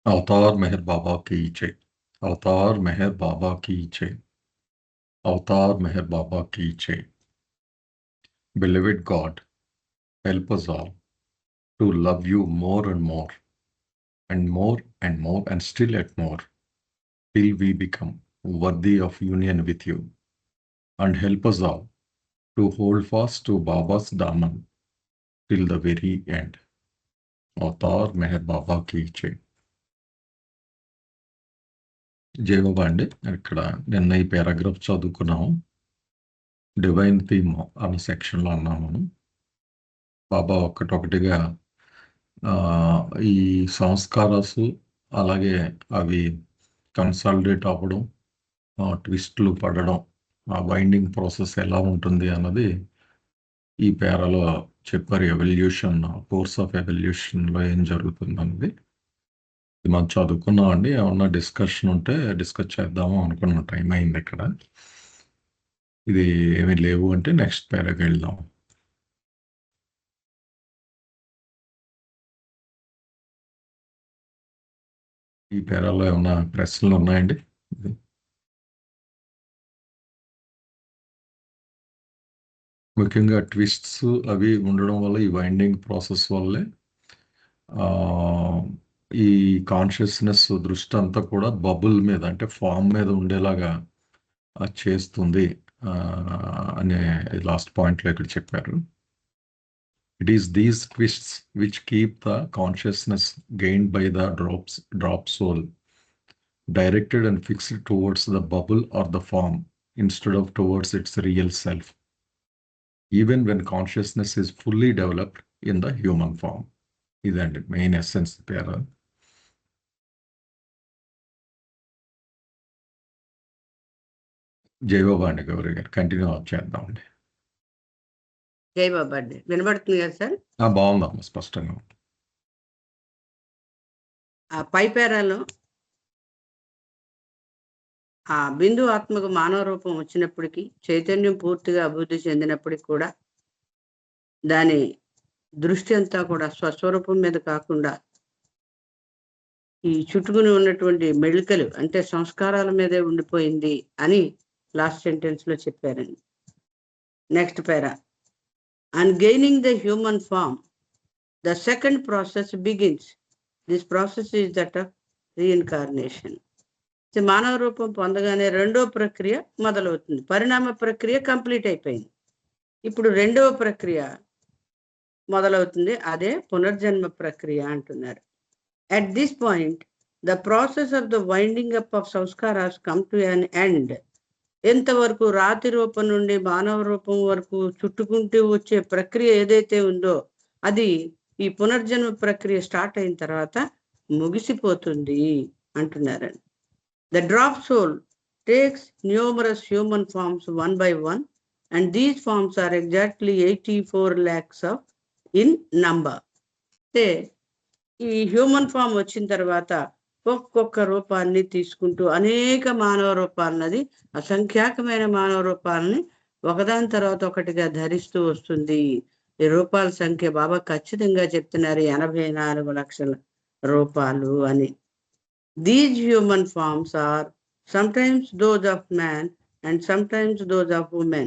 अवतार मेहर बाबा की जय। अवतार मेहर बाबा की जय। अवतार मेहर बाबा की जय। Beloved God, help us all to love you more and more, and more and more, and still yet more, till we become worthy of union with you. And help us all to hold fast to Baba's Daman till the very end. Avatar Meher Baba की जय। జై బాబా అండి. ఇక్కడ నిన్న ఈ paragraph చదువుకున్నాము. Divine theme అనే సెక్షన్లో అన్నాము. బాబా ఒకటొకటిగా ఈ సంస్కారాలు అలాగే అవి కన్సాలిడేట్ అవ్వడం, ట్విస్ట్లు పడడం, ఆ బైండింగ్ ప్రాసెస్ ఎలా ఉంటుంది అన్నది ఈ పేరాలో చెప్పారు. ఎవల్యూషన్, కోర్స్ ఆఫ్ ఎవల్యూషన్లో ఏం జరుగుతుంది అన్నది ఇది మనం చదువుకున్నాం అండి. ఏమన్నా డిస్కషన్ ఉంటే డిస్కస్ చేద్దాము అనుకున్నాం. టైం అయింది. ఇక్కడ ఇది ఏమి లేవు అంటే నెక్స్ట్ పేరాకి వెళ్దాం. ఈ పేరాలో ఏమన్నా ప్రశ్నలు ఉన్నాయండి? ముఖ్యంగా ట్విస్ట్స్ అవి ఉండడం వల్ల, ఈ వైండింగ్ ప్రాసెస్ వల్లే ఈ కాన్షియస్నెస్ దృష్టి అంతా కూడా బబుల్ మీద, అంటే ఫామ్ మీద ఉండేలాగా చేస్తుంది అనే లాస్ట్ పాయింట్లో ఇక్కడ చెప్పారు. It is these twists which keep the consciousness gained by the drop soul directed and fixed towards the bubble or the form instead of towards its real self, even when consciousness is fully developed in the human form. ఇదండి main essence పేరు. జై బాబా అండి. గౌరీ గారు continue చేద్దామండి. జై బాబా అండి. వినబడుతుంది కదా సార్? బాగుందమ్మా, స్పష్టంగా. ఆ పై పేరాలో ఆ బిందు ఆత్మకు మానవ రూపం వచ్చినప్పటికీ, చైతన్యం పూర్తిగా అభివృద్ధి చెందినప్పటికీ కూడా దాని దృష్టి అంతా కూడా స్వస్వరూపం మీద కాకుండా ఈ చుట్టుకుని ఉన్నటువంటి మెళికలు, అంటే సంస్కారాల మీదే ఉండిపోయింది అని లాస్ట్ సెంటెన్స్ లో చెప్పారండి. Next para, and gaining the human form the second process begins. This process is that of reincarnation. మానవ రూపం పొందగానే రెండో ప్రక్రియ మొదలవుతుంది. పరిణామ ప్రక్రియ కంప్లీట్ అయిపోయింది. ఇప్పుడు రెండవ ప్రక్రియ మొదలవుతుంది. అదే పునర్జన్మ ప్రక్రియ అంటున్నారు. At this point the process of the winding up of sanskaras come to an end. ఎంతవరకు రాతి రూపం నుండి మానవ రూపం వరకు చుట్టుకుంటూ వచ్చే ప్రక్రియ ఏదైతే ఉందో అది ఈ పునర్జన్మ ప్రక్రియ స్టార్ట్ అయిన తర్వాత ముగిసిపోతుంది అంటున్నారండి. The drop soul takes numerous human forms one by one, and these forms are exactly 84 lakhs of in number. ఈ హ్యూమన్ ఫామ్ వచ్చిన తర్వాత ఒక్కొక్క రూపాన్ని తీసుకుంటూ అనేక మానవ రూపాలన్నది, అసంఖ్యాకమైన మానవ రూపాలని ఒకదాని తర్వాత ఒకటిగా ధరిస్తూ వస్తుంది. ఈ రూపాల సంఖ్య బాబా ఖచ్చితంగా చెప్తున్నారు, 84 లక్షల రూపాలు అని. These human forms are sometimes those of man and sometimes those of women.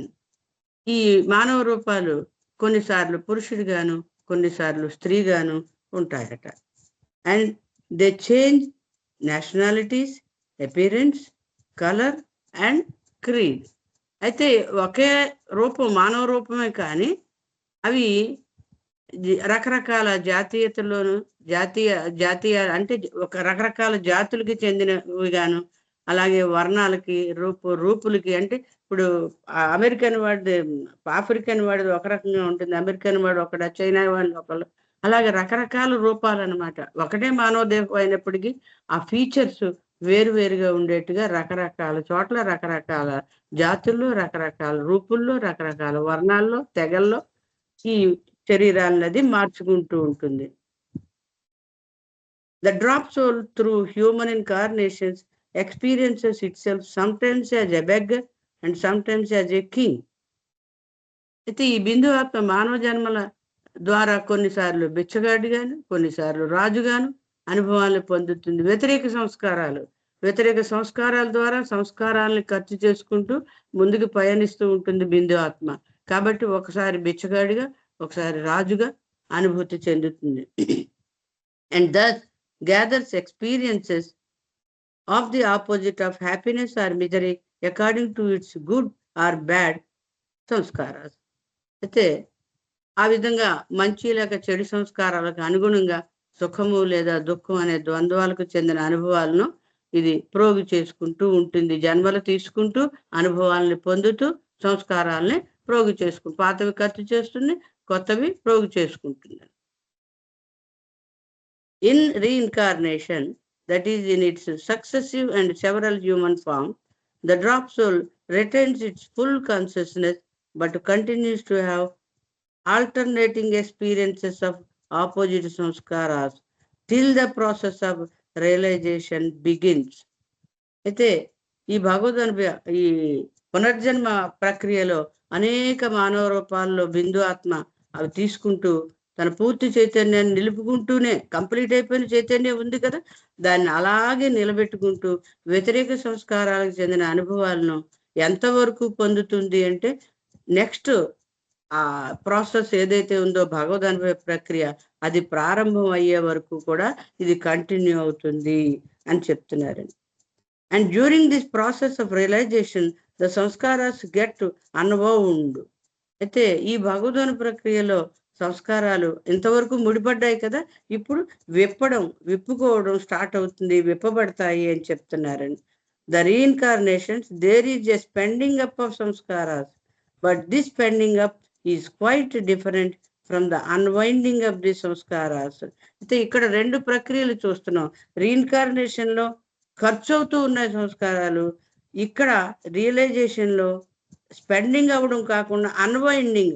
ఈ మానవ రూపాలు కొన్నిసార్లు పురుషుడిగాను కొన్నిసార్లు స్త్రీగాను ఉంటాయట. And they change nationalities, appearance, colour and creed. అయితే ఒకే రూపం మానవ రూపమే కానీ అవి రకరకాల జాతీయతలోను, జాతీయ అంటే ఒక రకరకాల జాతులకి చెందినవిగాను, అలాగే వర్ణాలకి, రూపులకి, అంటే ఇప్పుడు అమెరికన్ వాడి ఆఫ్రికన్ వాడిది ఒక రకంగా ఉంటుంది, అమెరికన్ వాడు ఒకడ, చైనా వాళ్ళు ఒకళ్ళు, అలాగే రకరకాల రూపాలు అనమాట. ఒకటే మానవ దేహం అయినప్పటికీ ఆ ఫీచర్స్ వేరువేరుగా ఉండేట్టుగా రకరకాల చోట్ల, రకరకాల జాతుల్లో, రకరకాల రూపుల్లో, రకరకాల వర్ణాల్లో, తెగల్లో ఈ శరీరాలన్నది మార్చుకుంటూ ఉంటుంది. The drop soul through human incarnations experiences itself sometimes as a beggar and sometimes as a king. అయితే ఈ బిందు ఆత్మ మానవ జన్మల ద్వారా కొన్నిసార్లు బిచ్చగాడిగాను, కొన్నిసార్లు రాజుగాను, అనుభవాలను పొందుతుంది. వ్యతిరేక సంస్కారాల ద్వారా సంస్కారాలను ఖర్చు చేసుకుంటూ ముందుకు పయనిస్తూ ఉంటుంది బిందు ఆత్మ. కాబట్టి ఒకసారి బిచ్చగాడిగా, ఒకసారి రాజుగా అనుభూతి చెందుతుంది. And thus gathers experiences of the opposite of happiness or misery according to its good or bad సంస్కారాలు. అయితే ఆ విధంగా మంచి లేక చెడు సంస్కారాలకు అనుగుణంగా సుఖము లేదా దుఃఖం అనే ద్వంద్వాలకు చెందిన అనుభవాలను ఇది ప్రోగు చేసుకుంటూ ఉంటుంది. జన్మలు తీసుకుంటూ అనుభవాలను పొందుతూ సంస్కారాలని ప్రోగు చేసుకుంటూ పాతవి ఖర్చు చేస్తుంది, కొత్తవి ప్రోగు చేసుకుంటుంది. In reincarnation, that is in its successive and several human forms, the drop soul retains its full consciousness but continues to have alternating experiences of opposite samskaras till the process of realization begins. అయితే ఈ ఈ పునర్జన్మ ప్రక్రియలో అనేక మానవ రూపాల్లో బిందు ఆత్మ అవి తీసుకుంటూ తన పూర్తి చైతన్యాన్ని నిలుపుకుంటూనే, కంప్లీట్ అయిపోయిన చైతన్యం ఉంది కదా, దాన్ని అలాగే నిలబెట్టుకుంటూ వ్యతిరేక సంస్కారాలకు చెందిన అనుభవాలను ఎంతవరకు పొందుతుంది అంటే నెక్స్ట్ ఆ ప్రాసెస్ ఏదైతే ఉందో భగవద్ అనుభవ ప్రక్రియ అది ప్రారంభం అయ్యే వరకు కూడా ఇది కంటిన్యూ అవుతుంది అని చెప్తున్నారండి. And during this process of realization the samskaras get unwound. అయితే ఈ భగవద్ ప్రక్రియలో సంస్కారాలు ఇంతవరకు ముడిపడ్డాయి కదా, ఇప్పుడు విప్పుకోవడం స్టార్ట్ అవుతుంది, విప్పబడతాయి అని చెప్తున్నారండి. The reincarnations there is a spending up of samskaras but this spending up is quite different from the unwinding of the samskaras. అయితే ఇక్కడ రెండు ప్రక్రియలు చూస్తున్నాం. రీఇన్కార్నేషన్ లో ఖర్చు అవుతూ ఉన్నాయి సంస్కారాలు, ఇక్కడ రియలైజేషన్ లో స్పెండింగ్ అవ్వడం కాకుండా అన్వైండింగ్,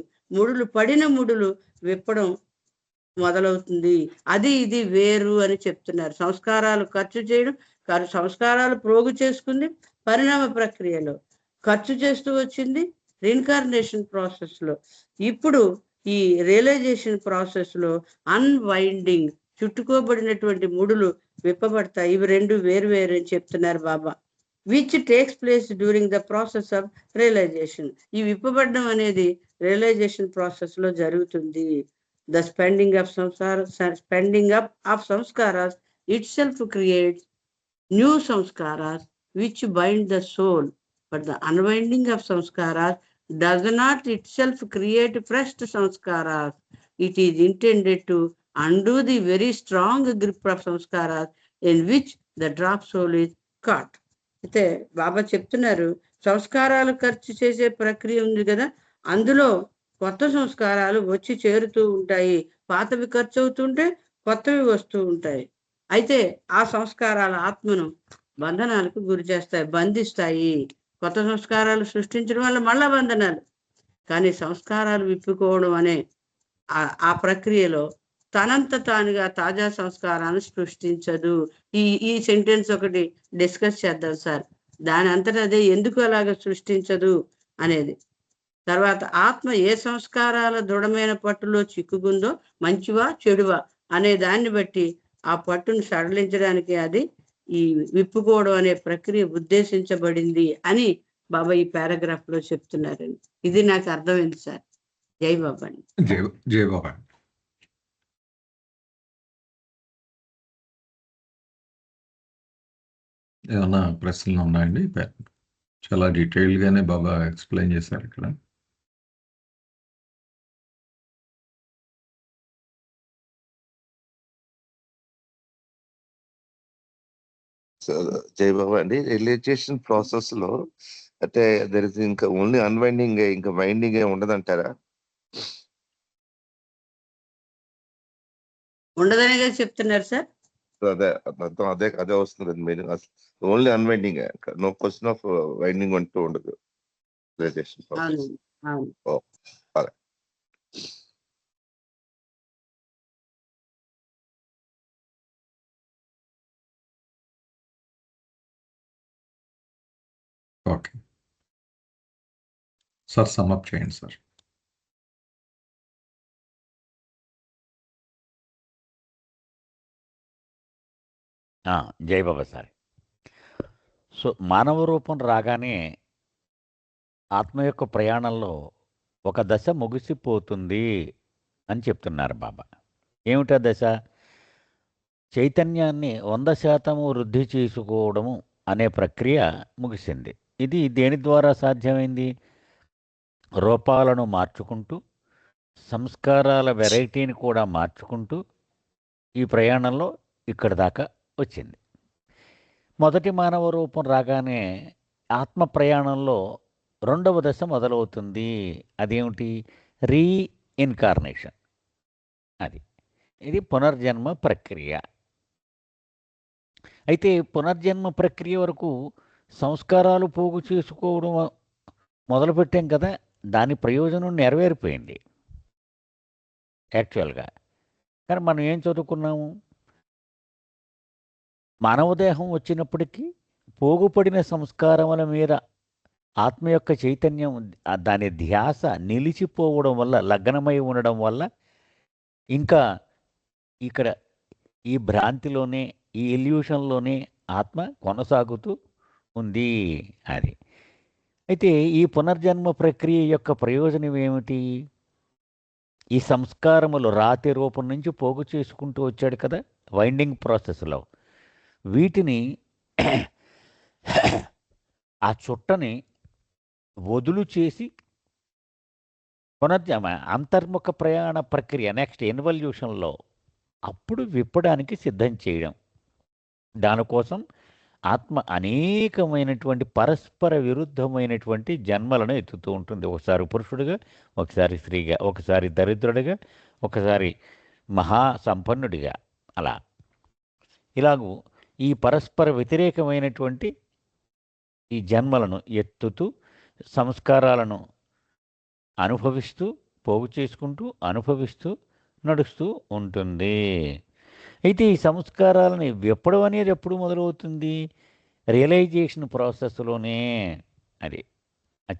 పడిన ముడులు విప్పడం మొదలవుతుంది. అది ఇది వేరు అని చెప్తున్నారు. సంస్కారాలు ఖర్చు చేయడం, సంస్కారాలు ప్రోగు చేసుకుంది పరిణామ ప్రక్రియలో, ఖర్చు చేస్తూ వచ్చింది రీఇన్కార్నేషన్ ప్రాసెస్ లో, ఇప్పుడు ఈ రియలైజేషన్ ప్రాసెస్ లో అన్వైండింగ్, చుట్టుకోబడినటువంటి ముడులు విప్పబడతాయి. ఇవి రెండు వేరు వేరు అని చెప్తున్నారు Baba. Which takes place during the process of realization. ఈ విప్పబడడం అనేది రియలైజేషన్ ప్రాసెస్ లో జరుగుతుంది. The spending up of samskaras itself creates new samskaras which bind the soul, but the unwinding of samskaras does not itself create fresh sanskaras. It is intended to undo the very strong grip of sanskaras in which the drop soul is caught. అయితే బాబా చెప్తున్నారు, సంస్కారాలు ఖర్చు చేసే ప్రక్రియ ఉంది కదా, అందులో కొత్త సంస్కారాలు వచ్చి చేరుతూ ఉంటాయి. పాతవి ఖర్చు అవుతుంటే కొత్తవి వస్తూ ఉంటాయి. అయితే ఆ సంస్కారాల ఆత్మను బంధనాలకు గురి చేస్తాయి, బంధిస్తాయి. కొత్త సంస్కారాలు సృష్టించడం వల్ల మళ్ళా బంధనాలు. కానీ సంస్కారాలు విప్పుకోవడం అనే ఆ ప్రక్రియలో తనంత తానుగా తాజా సంస్కారాన్ని సృష్టించదు. ఈ సెంటెన్స్ ఒకటి డిస్కస్ చేద్దాం సార్. దాని అంతటా అదే ఎందుకు అలాగ సృష్టించదు అనేది. తర్వాత ఆత్మ ఏ సంస్కారాల దృఢమైన పట్టులో చిక్కుకుందో, మంచివా చెడువా అనే దాన్ని బట్టి ఆ పట్టును సడలించడానికి అది ఈ విప్పుకోవడం అనే ప్రక్రియ ఉద్దేశించబడింది అని బాబా ఈ పారాగ్రాఫ్ లో చెప్తున్నారండి. ఇది నాకు అర్థమైంది సార్. జై బాబా అండి. జై బాబా. ఏమన్నా ప్రశ్నలు ఉన్నాయండి? చాలా డీటెయిల్డ్ గానే బాబా ఎక్స్ప్లెయిన్ చేశారు ఇక్కడ. జై బాబా అండి. రియలైజేషన్ ప్రాసెస్ లో అంటే దర్ ఇస్ ఇంకా ఓన్లీ అన్వైండింగ్, ఇంకా వైండింగ్ ఏ ఉండదంటారా? ఉండదనే చెప్తున్నారు సార్. అదే అర్థం, అదే వస్తుంది meaning. Only unwinding, no question of winding అంటూ ఉండదు realisation process. Okay sir, sum up చేయండి సార్. జై బాబా సార్. సో మానవ రూపం రాగానే ఆత్మ యొక్క ప్రయాణంలో ఒక దశ ముగిసిపోతుంది అని చెప్తున్నారు బాబా. ఏమిటా దశ? చైతన్యాన్ని 100% వృద్ధి చేసుకోవడము అనే ప్రక్రియ ముగిసింది. ఇది దేని ద్వారా సాధ్యమైంది? రూపాలను మార్చుకుంటూ, సంస్కారాల వెరైటీని కూడా మార్చుకుంటూ ఈ ప్రయాణంలో ఇక్కడి దాకా వచ్చింది. మొదటి మానవ రూపం రాగానే ఆత్మ ప్రయాణంలో రెండవ దశ మొదలవుతుంది. అదేమిటి? రీఇన్కార్నేషన్. ఇది పునర్జన్మ ప్రక్రియ. అయితే పునర్జన్మ ప్రక్రియ వరకు సంస్కారాలు పోగు చేసుకోవడం మొదలుపెట్టాం కదా, దాని ప్రయోజనం నెరవేరిపోయింది యాక్చువల్గా. కానీ మనం ఏం చదువుకున్నాము? మానవదేహం వచ్చినప్పటికీ పోగుపడిన సంస్కారముల మీద ఆత్మ యొక్క చైతన్యం, దాని ధ్యాస నిలిచిపోవడం వల్ల, లగ్నమై ఉండడం వల్ల ఇంకా ఇక్కడ ఈ భ్రాంతిలోనే, ఈ ఇల్యూషన్లోనే ఆత్మ కొనసాగుతూ ఉంది. అయితే ఈ పునర్జన్మ ప్రక్రియ యొక్క ప్రయోజనం ఏమిటి? ఈ సంస్కారములు రాతి రూపం నుంచి పోగు చేసుకుంటూ వచ్చాడు కదా వైండింగ్ ప్రాసెస్లో, వీటిని ఆ చుట్టని వదులు చేసి అంతర్ముఖ ప్రయాణ ప్రక్రియ నెక్స్ట్ ఇన్వల్యూషన్లో అప్పుడు విప్పడానికి సిద్ధం చేయడం. దానికోసం ఆత్మ అనేకమైనటువంటి పరస్పర విరుద్ధమైనటువంటి జన్మలను ఎత్తుతూ ఉంటుంది. ఒకసారి పురుషుడిగా, ఒకసారి స్త్రీగా, ఒకసారి దరిద్రుడిగా, ఒకసారి మహాసంపన్నుడిగా, ఇలాగూ ఈ పరస్పర వ్యతిరేకమైనటువంటి ఈ జన్మలను ఎత్తుతూ సంస్కారాలను అనుభవిస్తూ, పోగు చేసుకుంటూ, అనుభవిస్తూ నడుస్తూ ఉంటుంది. అయితే ఈ సంస్కారాలని విప్పడం అనేది ఎప్పుడు మొదలవుతుంది? రియలైజేషన్ ప్రాసెస్లోనే. అది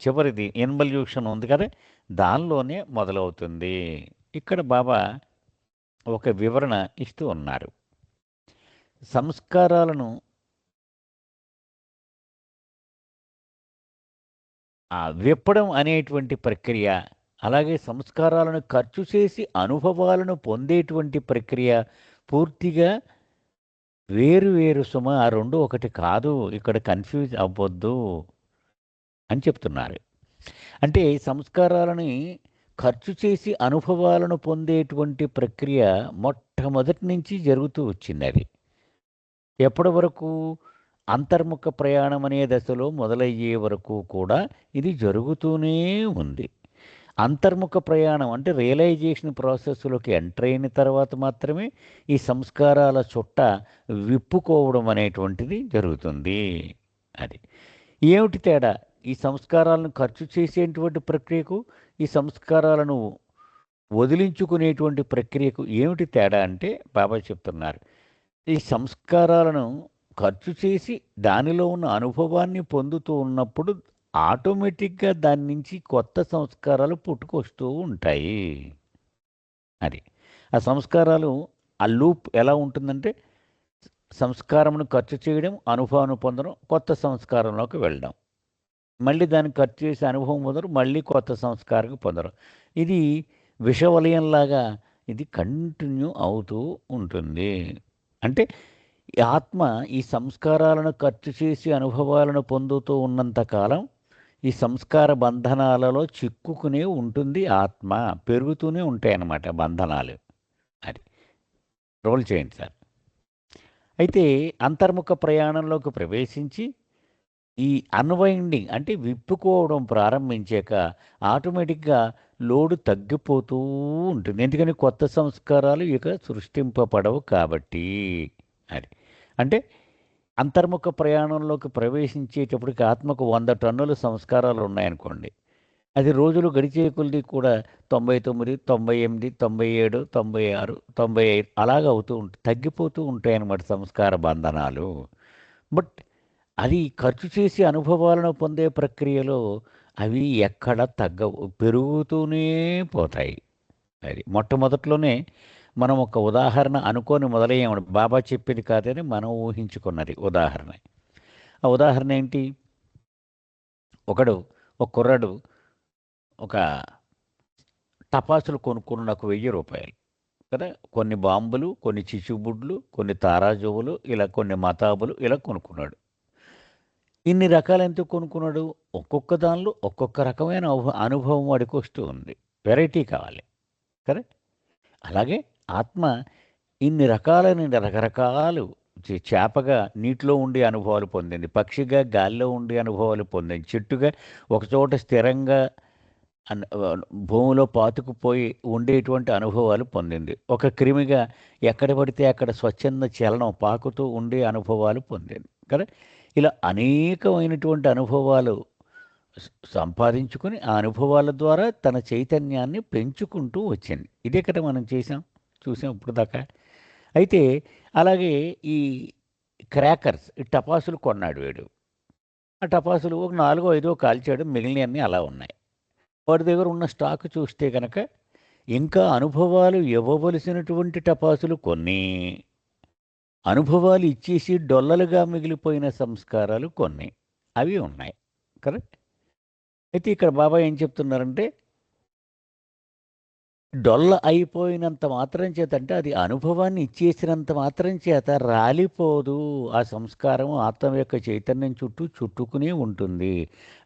చివరిది ఇన్వల్యూషన్ ఉంది కదా, దానిలోనే మొదలవుతుంది. ఇక్కడ బాబా ఒక వివరణ ఇస్తూ ఉన్నారు. సంస్కారాలను విప్పడం అనేటువంటి ప్రక్రియ, అలాగే సంస్కారాలను ఖర్చు చేసి అనుభవాలను పొందేటువంటి ప్రక్రియ పూర్తిగా వేరు వేరు సుమ. ఆ రెండు ఒకటి కాదు, ఇక్కడ కన్ఫ్యూజ్ అవ్వద్దు అని చెప్తున్నారు. అంటే సంస్కారాలని ఖర్చు చేసి అనుభవాలను పొందేటువంటి ప్రక్రియ మొట్టమొదటి నుంచి జరుగుతూ వచ్చింది. అది ఎప్పటి వరకు? అంతర్ముఖ ప్రయాణం అనే దశలో మొదలయ్యే వరకు కూడా ఇది జరుగుతూనే ఉంది. అంతర్ముఖ ప్రయాణం అంటే రియలైజేషన్ ప్రాసెస్లోకి ఎంటర్ అయిన తర్వాత మాత్రమే ఈ సంస్కారాల చుట్ట విప్పుకోవడం అనేటువంటిది జరుగుతుంది. అది ఏమిటి తేడా? ఈ సంస్కారాలను ఖర్చు చేసేటువంటి ప్రక్రియకు, ఈ సంస్కారాలను వదిలించుకునేటువంటి ప్రక్రియకు ఏమిటి తేడా అంటే బాబా చెప్తున్నారు. ఈ సంస్కారాలను ఖర్చు చేసి దానిలో ఉన్న అనుభవాన్ని పొందుతూ ఉన్నప్పుడు ఆటోమేటిక్గా దాని నుంచి కొత్త సంస్కారాలు పుట్టుకొస్తూ ఉంటాయి. అది ఆ సంస్కారాలు, ఆ లూప్ ఎలా ఉంటుందంటే సంస్కారమును ఖర్చు చేయడం, అనుభవాన్ని పొందడం, కొత్త సంస్కారంలోకి వెళ్ళడం, మళ్ళీ దాన్ని ఖర్చు చేసి అనుభవం పొందడం, మళ్ళీ కొత్త సంస్కారం పొందడం. ఇది విషవలయంలాగా ఇది కంటిన్యూ అవుతూ ఉంటుంది. అంటే ఆత్మ ఈ సంస్కారాలను ఖర్చు చేసి అనుభవాలను పొందుతూ ఉన్నంతకాలం ఈ సంస్కార బంధనాలలో చిక్కుకునే ఉంటుంది. ఆత్మ పెరుగుతూనే ఉంటాయన్నమాట బంధనాలు. అది రోల్ చేయండి సార్. అయితే అంతర్ముఖ ప్రయాణంలోకి ప్రవేశించి ఈ అన్వైండింగ్ అంటే విప్పుకోవడం ప్రారంభించాక ఆటోమేటిక్గా లోడు తగ్గిపోతూ ఉంటుంది. ఎందుకని కొత్త సంస్కారాలు ఇక సృష్టింపబడవు కాబట్టి. అది అంటే అంతర్ముఖ ప్రయాణంలోకి ప్రవేశించేటప్పటికి ఆత్మకు 100 టన్నుల సంస్కారాలు ఉన్నాయనుకోండి, అది రోజులు గడిచే కొద్ది కూడా 99, 98, 97, 96, 95 అలాగ అవుతూ తగ్గిపోతూ ఉంటాయన్నమాట సంస్కార బంధనాలు. బట్ అది ఖర్చు చేసి అనుభవాలను పొందే ప్రక్రియలో అవి ఎక్కడ తగ్గవు, పెరుగుతూనే పోతాయి. అది మొట్టమొదట్లోనే మనం ఒక ఉదాహరణ అనుకోని మొదలయ్యాము. బాబా చెప్పేది కాదని మనం ఊహించుకున్నది ఉదాహరణ. ఆ ఉదాహరణ ఏంటి? ఒక కుర్రాడు ఒక టపాసులు కొనుక్కుని నాకు ₹1000 కదా. కొన్ని బాంబులు, కొన్ని చిచ్చుబుడ్లు, కొన్ని తారాజువ్వులు, ఇలా కొన్ని మతాబులు ఇలా కొనుక్కున్నాడు. ఇన్ని రకాలు ఎందుకు కొనుక్కున్నాడు? ఒక్కొక్క దానిలో ఒక్కొక్క రకమైన అనుభవం వాడికి వస్తూ ఉంది. వెరైటీ కావాలి కదా. అలాగే ఆత్మ ఇన్ని రకాలైన రకరకాలు చేపగా నీటిలో ఉండే అనుభవాలు పొందింది, పక్షిగా గాలిలో ఉండే అనుభవాలు పొందింది, చెట్టుగా ఒకచోట స్థిరంగా భూమిలో పాతుకుపోయి ఉండేటువంటి అనుభవాలు పొందింది, ఒక క్రిమిగా ఎక్కడ పడితే అక్కడ స్వచ్ఛంద చలనం పాకుతూ ఉండే అనుభవాలు పొందింది కదా. ఇలా అనేకమైనటువంటి అనుభవాలు సంపాదించుకొని ఆ అనుభవాల ద్వారా తన చైతన్యాన్ని పెంచుకుంటూ వచ్చింది. ఇదే కదా మనం చూసాం ఇప్పుడు దాకా. అయితే అలాగే ఈ క్రాకర్స్, ఈ టపాసులు కొన్నాడు వీడు. ఆ టపాసులు ఒక 4-5 కాల్చాడు, మిగిలినవన్నీ అలా ఉన్నాయి. వాడి దగ్గర ఉన్న స్టాక్ చూస్తే కనుక ఇంకా అనుభవాలు ఇవ్వవలసినటువంటి టపాసులు కొన్ని, అనుభవాలు ఇచ్చేసి డొల్లలుగా మిగిలిపోయిన సంస్కారాలు కొన్ని, అవి ఉన్నాయి కదా. అయితే ఇక్కడ బాబా ఏం చెప్తున్నారంటే, డొల్ల అయిపోయినంత మాత్రం చేత, అంటే అది అనుభవాన్ని ఇచ్చేసినంత మాత్రం చేత రాలిపోదు. ఆ సంస్కారం ఆత్మ యొక్క చైతన్యం చుట్టూ చుట్టుకునే ఉంటుంది.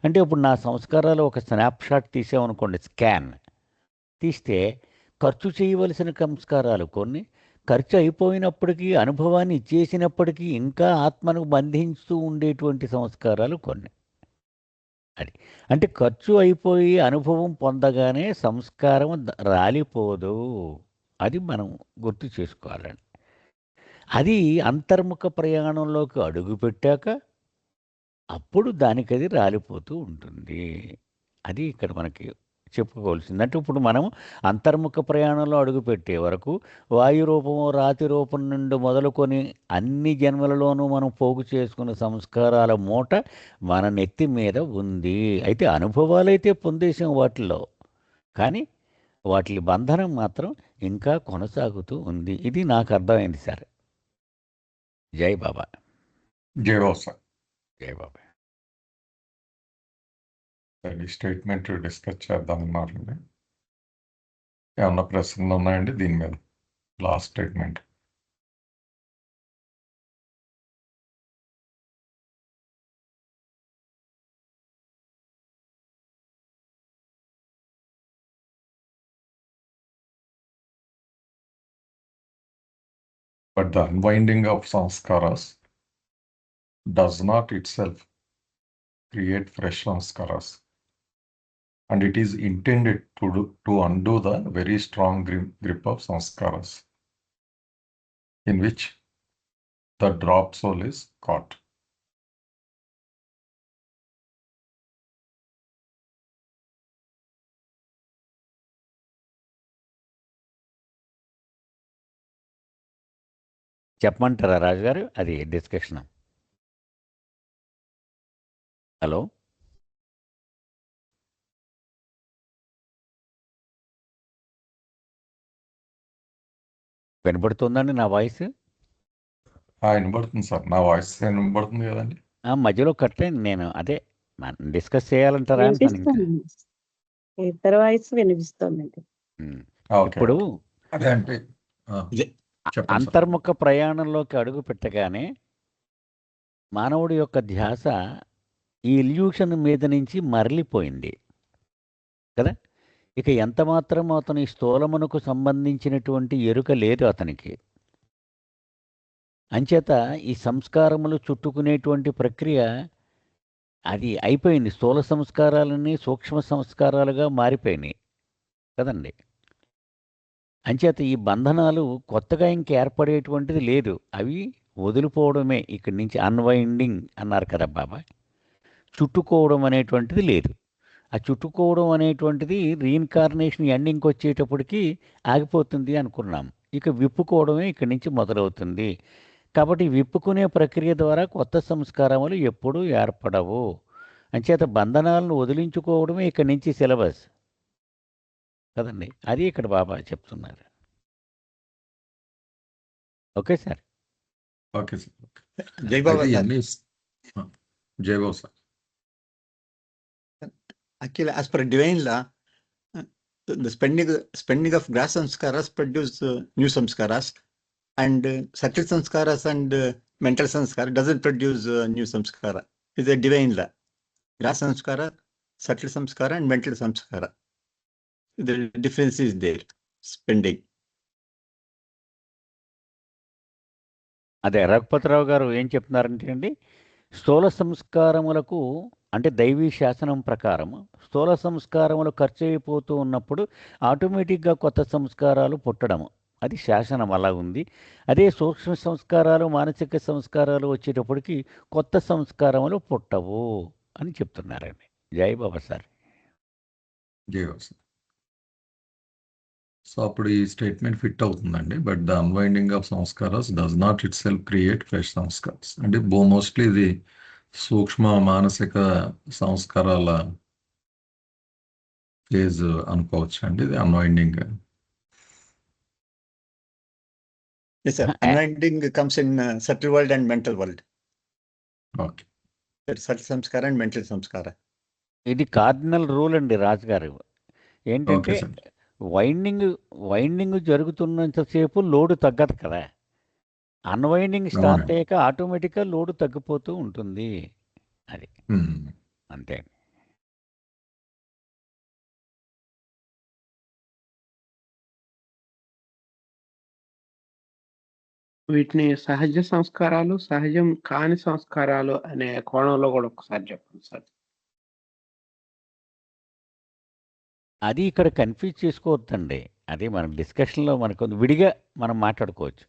అంటే ఇప్పుడు నా సంస్కారాలు ఒక స్నాప్షాట్ తీసామనుకోండి, స్కాన్ తీస్తే ఖర్చు చేయవలసిన సంస్కారాలు కొన్ని, ఖర్చు అయిపోయినప్పటికీ అనుభవాన్ని ఇచ్చేసినప్పటికీ ఇంకా ఆత్మను బంధించుతూ ఉండేటువంటి సంస్కారాలు కొన్ని. అది అంటే ఖర్చు అయిపోయి అనుభవం పొందగానే సంస్కారం రాలిపోదు. అది మనం గుర్తు చేసుకోవాలండి. అది అంతర్ముఖ ప్రయాణంలోకి అడుగుపెట్టాక అప్పుడు దానికది రాలిపోతూ ఉంటుంది. అది ఇక్కడ మనకి చెప్పుకోవాల్సింది. అంటే ఇప్పుడు మనం అంతర్ముఖ ప్రయాణంలో అడుగుపెట్టే వరకు వాయు రూపము, రాతి రూపం నుండి మొదలుకొని అన్ని జన్మలలోనూ మనం పోగు చేసుకున్న సంస్కారాల మూట మన నెత్తి మీద ఉంది. అయితే అనుభవాలైతే పొందేసాం వాటిల్లో, కానీ వాటి బంధనం మాత్రం ఇంకా కొనసాగుతూ ఉంది. ఇది నాకు అర్థమైంది సార్. జై బాబా. జై బాబా సార్. జై బాబా. ఈ స్టేట్మెంట్ డిస్కస్ చేద్దామన్నారండి. ఏమన్నా ప్రశ్నలు ఉన్నాయండి దీని మీద? Last statement. But the unwinding of sanskaras does not itself create fresh sanskaras, and it is intended to undo the very strong grip of sanskaras, in which the drop soul is caught. చెప్పమంటారా రాజుగారు? అది discussion. Hello, వినపడుతుందండి నా voice? వినబడుతుంది sir. నా voice వినబడుతుంది కదండి? మధ్యలో కట్ అయింది. నేను అదే డిస్కస్ చేయాలంటారా అంటాను. ఇంకా ఇద్దరు వాయిస్ వినిపిస్తుందండి. ఇప్పుడు అదే అంటే అంతర్ముఖ ప్రయాణంలోకి అడుగు పెట్టగానే మానవుడి యొక్క ధ్యాస ఈ ఇల్యూషన్ మీద నుంచి మరలిపోయింది కదా. ఇక ఎంత మాత్రం అతని స్థూలమునకు సంబంధించినటువంటి ఎరుక లేదు అతనికి. అంచేత ఈ సంస్కారములు చుట్టుకునేటువంటి ప్రక్రియ అది అయిపోయింది. స్థూల సంస్కారాలన్నీ సూక్ష్మ సంస్కారాలుగా మారిపోయినాయి కదండి. అంచేత ఈ బంధనాలు కొత్తగా ఇంక ఏర్పడేటువంటిది లేదు, అవి వదిలిపోవడమే. ఇక్కడి నుంచి అన్వైండింగ్ అన్నారు కదా బాబా. చుట్టుకోవడం అనేటువంటిది లేదు. ఆ చుట్టుకోవడం అనేటువంటిది రీఇన్కార్నేషన్ ఎండింగ్కి వచ్చేటప్పటికి ఆగిపోతుంది అనుకున్నాం. ఇక విప్పుకోవడమే ఇక్కడి నుంచి మొదలవుతుంది. కాబట్టి విప్పుకునే ప్రక్రియ ద్వారా కొత్త సంస్కారములు ఎప్పుడూ ఏర్పడవు. అంచేత బంధనాలను వదిలించుకోవడమే ఇక్కడి నుంచి సిలబస్ కదండి. అది ఇక్కడ బాబా చెప్తున్నారు. Okay sir. Okay sir. Okay. జై బాబా అయితే సార్. ఇవన్నీ Jayababu sir. Actually, as per divine law, the spending of grass samskaras produce new samskaras, and subtle samskaras and mental samskara doesn't produce new samskara. It's a divine law. Grass samskara, subtle samskara, and mental samskara. The difference is there. Spending. అదే రఘుపతిరావు గారు ఏం చెప్తున్నారంటే అండి, స్థూల సంస్కారములకు అంటే దైవీ శాసనం ప్రకారం స్థూల సంస్కారములు ఖర్చు అయిపోతూ ఉన్నప్పుడు ఆటోమేటిక్గా కొత్త సంస్కారాలు పుట్టడము, అది శాసనం అలా ఉంది. అదే సూక్ష్మ సంస్కారాలు మానసిక సంస్కారాలు వచ్చేటప్పటికి కొత్త సంస్కారములు పుట్టవు అని చెప్తున్నారండి. జై Baba sir. Jayababu sir. So అప్పుడు ఈ స్టేట్మెంట్ ఫిట్ అవుతుందండి. But the unwinding of sanskaras does not it self create fresh sanskaras. అంటే మోస్ట్లీ ఇది సూక్ష్మ మానసిక సంస్కారాల ఫేజ్ అనుకోవచ్చు అండి, ఇది unwinding. Yes, sir. Unwinding comes in subtle world and mental world. Okay. Subtle samskara and mental samskara. ఇది cardinal rule అండి రాజుగారు. ఏంటంటే ఓకే సార్. వైండింగ్ జరుగుతున్నంతసేపు లోడు తగ్గదు కదా. అన్వైండింగ్ స్టార్ట్ అవునండి. అయ్యాక ఆటోమేటిక్గా లోడు తగ్గిపోతూ ఉంటుంది. అది అంతే. వీటిని సహజ సంస్కారాలు, సహజం కాని సంస్కారాలు అనే కోణంలో కూడా ఒకసారి చెప్పండి సార్. అది ఇక్కడ కన్ఫ్యూజ్ చేసుకోవద్దండి. అది మన డిస్కషన్లో మనకు విడిగా మనం మాట్లాడుకోవచ్చు.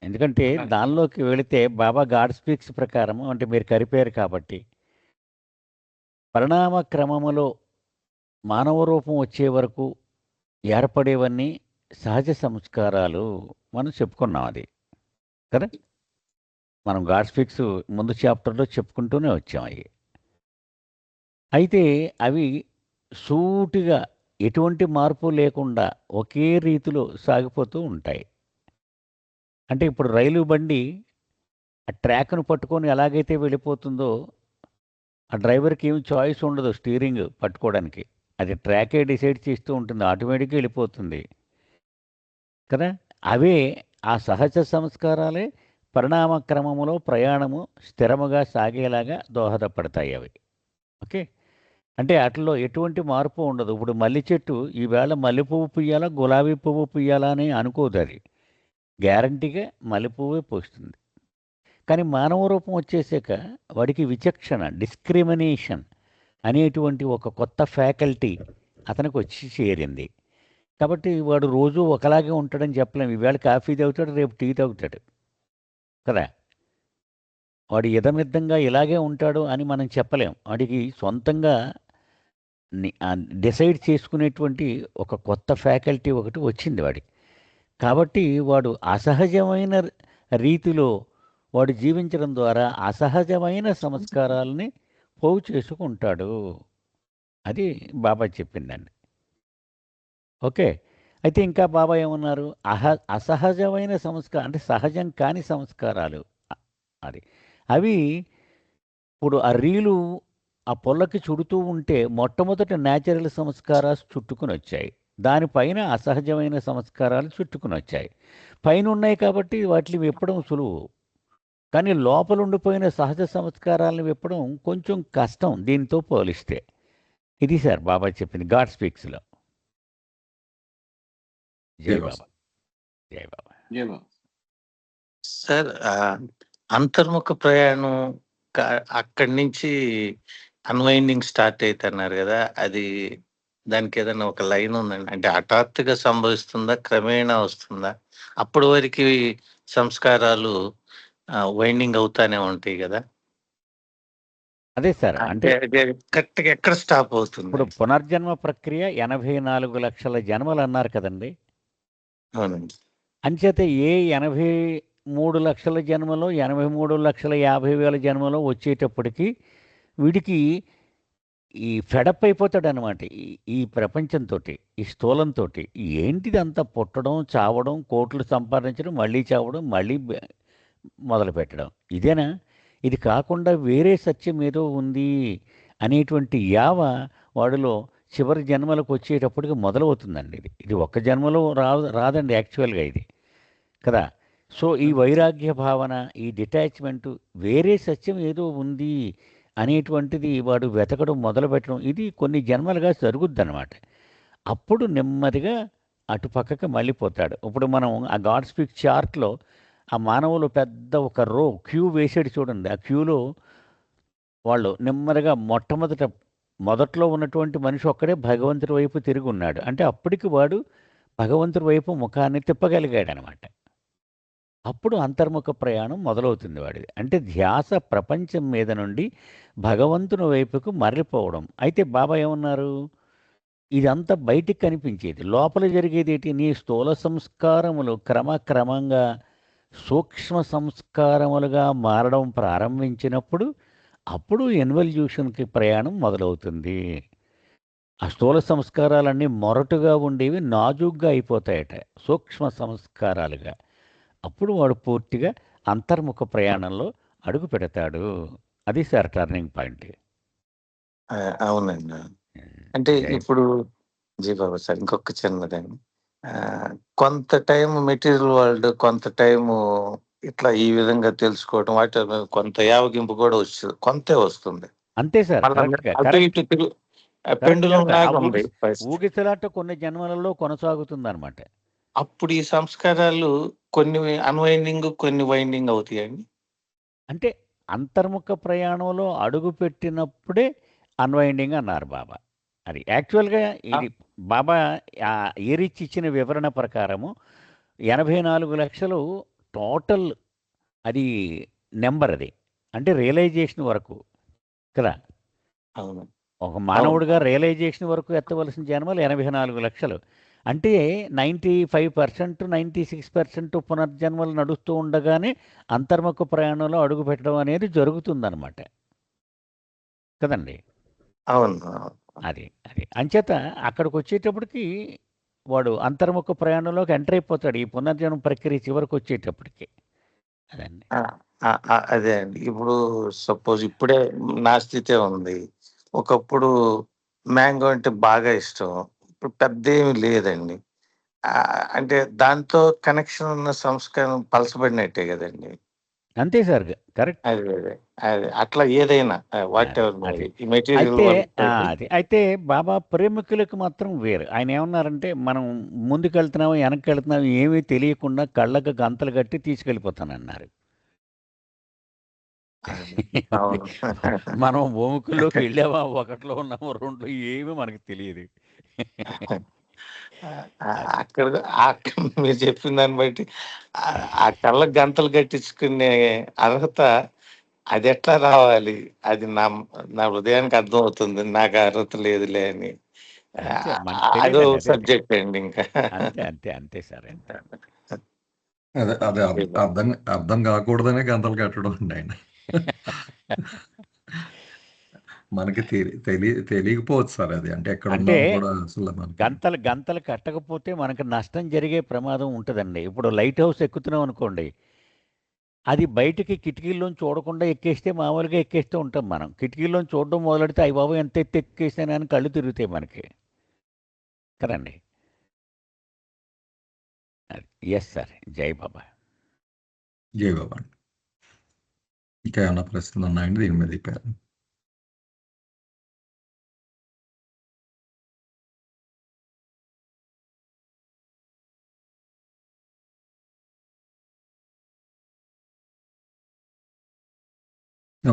ఎందుకంటే దానిలోకి వెళితే బాబా గాడ్ స్పీక్స్ ప్రకారం అంటే మీరు కరిపారు కాబట్టి పరిణామ క్రమములో మానవ రూపం వచ్చే వరకు ఏర్పడేవన్నీ సహజ సంస్కారాలు మనం చెప్పుకున్నాం. అది కదా, మనం గాడ్ స్పీక్స్ ముందు చాప్టర్లో చెప్పుకుంటూనే వచ్చాం. అవి అయితే అవి సూటిగా ఎటువంటి మార్పు లేకుండా ఒకే రీతిలో సాగిపోతూ ఉంటాయి. అంటే ఇప్పుడు రైలు బండి ఆ ట్రాక్ను పట్టుకొని ఎలాగైతే వెళ్ళిపోతుందో ఆ డ్రైవర్కి ఏమి చాయిస్ ఉండదు స్టీరింగ్ పట్టుకోవడానికి. అది ట్రాకే డిసైడ్ చేస్తూ ఉంటుంది, ఆటోమేటిక్గా వెళ్ళిపోతుంది కదా. అవే ఆ సహజ సంస్కారాలే పరిణామ క్రమములో ప్రయాణము స్థిరముగా సాగేలాగా దోహదపడతాయి అవి. ఓకే, అంటే వాటిలో ఎటువంటి మార్పు ఉండదు. ఇప్పుడు మల్లి చెట్టు ఈవేళ మల్లె పువ్వు పుయ్యాలా గులాబీ పువ్వు పుయ్యాలా అని అనుకోదు. అది గ్యారంటీగా మల్లె పువ్వే పోస్తుంది. కానీ మానవ రూపం వచ్చేసాక వాడికి విచక్షణ, డిస్క్రిమినేషన్ అనేటువంటి ఒక కొత్త ఫ్యాకల్టీ అతనికి వచ్చి చేరింది. కాబట్టి వాడు రోజు ఒకలాగే ఉంటాడని చెప్పలేము. ఈవేళ కాఫీ తాగుతాడు, రేపు టీ తాగుతాడు కదా. వాడు ఇదమిద్దంగా ఇలాగే ఉంటాడు అని మనం చెప్పలేం. వాడికి సొంతంగా డిసైడ్ చేసుకునేటువంటి ఒక కొత్త ఫ్యాకల్టీ ఒకటి వచ్చింది వాడికి. కాబట్టి వాడు అసహజమైన రీతిలో వాడు జీవించడం ద్వారా అసహజమైన సంస్కారాలని పోగు చేసుకుంటాడు. అది బాబా చెప్పిందండి. ఓకే, అయితే ఇంకా బాబా ఏమన్నారు, అసహజమైన సంస్కారం అంటే సహజం కాని సంస్కారాలు. అది అవి ఇప్పుడు ఆ రీలు ఆ పొల్లకి చుడుతూ ఉంటే మొట్టమొదటి న్యాచురల్ సంస్కారాలు చుట్టుకుని వచ్చాయి, దానిపైన అసహజమైన సంస్కారాలు చుట్టుకుని వచ్చాయి. పైన ఉన్నాయి కాబట్టి వాటిని విప్పడం సులువు, కానీ లోపల ఉండిపోయిన సహజ సంస్కారాలను విప్పడం కొంచెం కష్టం దీంతో పోలిస్తే. ఇది సార్ బాబా చెప్పింది గాడ్ స్పీక్స్లో. జై బాబా. జై బాబా. సార్ అంతర్ముఖ ప్రయాణం అక్కడి నుంచి అన్వైండింగ్ స్టార్ట్ అవుతున్నారు కదా, అది దానికి ఏదైనా ఒక లైన్ ఉందండి? అంటే హఠాత్తుగా సంభవిస్తుందా, క్రమేణా వస్తుందా? అప్పటి వరకు సంస్కారాలు వైండింగ్ అవుతానే ఉంటాయి కదా. అదే సార్, అంటే కరెక్ట్గా ఎక్కడ స్టాప్ అవుతుంది? ఇప్పుడు పునర్జన్మ ప్రక్రియ 84 లక్షల జన్మలు అన్నారు కదండి. అవునండి. అంచేత ఏ 83 లక్షల జన్మలో 83,50,000 జన్మలో వచ్చేటప్పటికి వీడికి ఈ ఫెడప్ అయిపోతాడనమాట ఈ ప్రపంచంతో, ఈ స్థూలంతో. ఏంటిది అంతా పుట్టడం, చావడం, కోట్లు సంపాదించడం, మళ్ళీ చావడం, మళ్ళీ మొదలు పెట్టడం, ఇదేనా? ఇది కాకుండా వేరే సత్యం ఏదో ఉంది అనేటువంటి యావ వాడిలో చివరి జన్మలకు వచ్చేటప్పటికి మొదలవుతుందండి. ఇది ఒక్క జన్మలో రాదండి యాక్చువల్గా ఇది కదా. సో ఈ వైరాగ్య భావన, ఈ డిటాచ్మెంటు, వేరే సత్యం ఏదో ఉంది అనేటువంటిది వాడు వెతకడం మొదలుపెట్టడం, ఇది కొన్ని జన్మలుగా జరుగుద్దన్నమాట. అప్పుడు నెమ్మదిగా అటుపక్కకి మళ్ళీపోతాడు. ఇప్పుడు మనం ఆ గాడ్ స్పీక్ చార్ట్లో ఆ మానవులు పెద్ద ఒక క్యూ వేసాడు చూడండి. ఆ క్యూలో వాళ్ళు నెమ్మదిగా మొదట్లో ఉన్నటువంటి మనిషి ఒక్కడే భగవంతుడి వైపు తిరిగి ఉన్నాడు. అంటే అప్పటికి వాడు భగవంతుడి వైపు ముఖాన్ని తిప్పగలిగాడు అనమాట. అప్పుడు అంతర్ముఖ ప్రయాణం మొదలవుతుంది వాడిది. అంటే ధ్యాస ప్రపంచం మీద నుండి భగవంతుని వైపుకు మరలిపోవడం. అయితే బాబా ఏమన్నారు? ఇదంతా బయటికి కనిపించేది, లోపల జరిగేది ఏంటి? నీ స్థూల సంస్కారములు క్రమక్రమంగా సూక్ష్మ సంస్కారములుగా మారడం ప్రారంభించినప్పుడు అప్పుడు ఇన్వల్యూషన్కి ప్రయాణం మొదలవుతుంది. ఆ స్థూల సంస్కారాలన్నీ మొరటుగా ఉండేవి నాజూగ్గా అయిపోతాయట, సూక్ష్మ సంస్కారాలుగా. అప్పుడు వాడు పూర్తిగా అంతర్ముఖ ప్రయాణంలో అడుగు పెడతాడు. అది సార్ టర్నింగ్ పాయింట్. అవునండి. అంటే ఇప్పుడు బాబా సార్ ఇంకొక చిన్నదండి. కొంత టైం మెటీరియల్ వరల్డ్, కొంత టైము ఇట్లా ఈ విధంగా తెలుసుకోవడం, వాటి కొంత యావగింపు కూడా వస్తుంది, కొంతే వస్తుంది. అంతే సార్, అటు ఇటు పెండులం లాగా ఉంది. ఊగిసలాట కొన్ని జన్మలలో కొనసాగుతుంది అనమాట. అప్పుడు ఈ సంస్కారాలు కొన్ని అన్వైండింగ్, కొన్ని వైండింగ్ అవుతాయండి. అంటే అంతర్ముఖ ప్రయాణంలో అడుగు పెట్టినప్పుడే అన్వైండింగ్ అన్నారు బాబా. అది యాక్చువల్గా ఇది బాబా ఏరిచ్చి ఇచ్చిన వివరణ ప్రకారము 84 లక్షలు టోటల్ అది నెంబర్. అది అంటే రియలైజేషన్ వరకు కదా. అవును. ఒక మానవుడిగా రియలైజేషన్ వరకు ఎత్తవలసిన జన్మలు 84 లక్షలు. అంటే 95%, 96% పునర్జన్మలు నడుస్తూ ఉండగానే అంతర్ముఖ ప్రయాణంలో అడుగు పెట్టడం అనేది జరుగుతుందన్నమాట కదండి. అవును. అది అంచేత అక్కడికి వచ్చేటప్పటికి వాడు అంతర్ముఖ ప్రయాణంలోకి ఎంటర్ అయిపోతాడు ఈ పునర్జన్మ ప్రక్రియ చివరికి వచ్చేటప్పటికి. అదండి. అదే అండి. ఇప్పుడు సపోజ్ ఇప్పుడే నా స్థితే ఉంది. ఒకప్పుడు మ్యాంగో అంటే బాగా ఇష్టం, ఇప్పుడు పెద్ద ఏమి లేదండి. అంటే దాంతో కనెక్షన్ ఉన్న సంస్కారం పలసబడినట్టే కదండి. అంతే సార్, కరెక్ట్. అదే అట్లా ఏదైనా వాట్ ఎవర్ అయితే బాబా ప్రేమికులకు మాత్రం వేరు. ఆయన ఏమన్నారంటే, మనం ముందుకెళ్తున్నాము వెనక్కి వెళ్తున్నాము ఏమీ తెలియకుండా కళ్ళకు గంతలు కట్టి తీసుకెళ్ళిపోతానన్నారు. మనం భూమికల్లోకి వెళ్ళామా, ఒకటిలో ఉన్నామా, రెండు ఏమీ మనకు తెలియదు. అక్కడ మీరు చెప్పిన దాన్ని బట్టి ఆ కళ్ళ గంతలు కట్టించుకునే అర్హత అది ఎట్లా రావాలి? అది నా హృదయానికి అర్థం అవుతుంది, నాకు అర్హత లేదులే అని. అదో సబ్జెక్ట్ అండి ఇంకా. అంతే సార్. అదే అర్థం కాకూడదనే గంతలు కట్టడం అండి ఆయన. మనకి తెలియకపోవచ్చు సార్ అది. అంటే ఎక్కడ కూడా అసలు గంతలు కట్టకపోతే మనకు నష్టం జరిగే ప్రమాదం ఉంటుందండి. ఇప్పుడు లైట్ హౌస్ ఎక్కుతున్నాం అనుకోండి, అది బయటికి కిటికీల్లోంచి చూడకుండా ఎక్కేస్తే మామూలుగా ఎక్కేస్తూ ఉంటాం. మనం కిటికీల్లోంచి చూడడం మొదలెడితే అయ్యి బాబు ఎంత ఎత్తు ఎక్కేసానని కళ్ళు తిరుగుతాయి మనకి కదండి. Yes sir. జై బాబా. జై బాబా. ఇంకా ఏమైనా ప్రశ్నలు ఉన్నాయండి దీని మీద?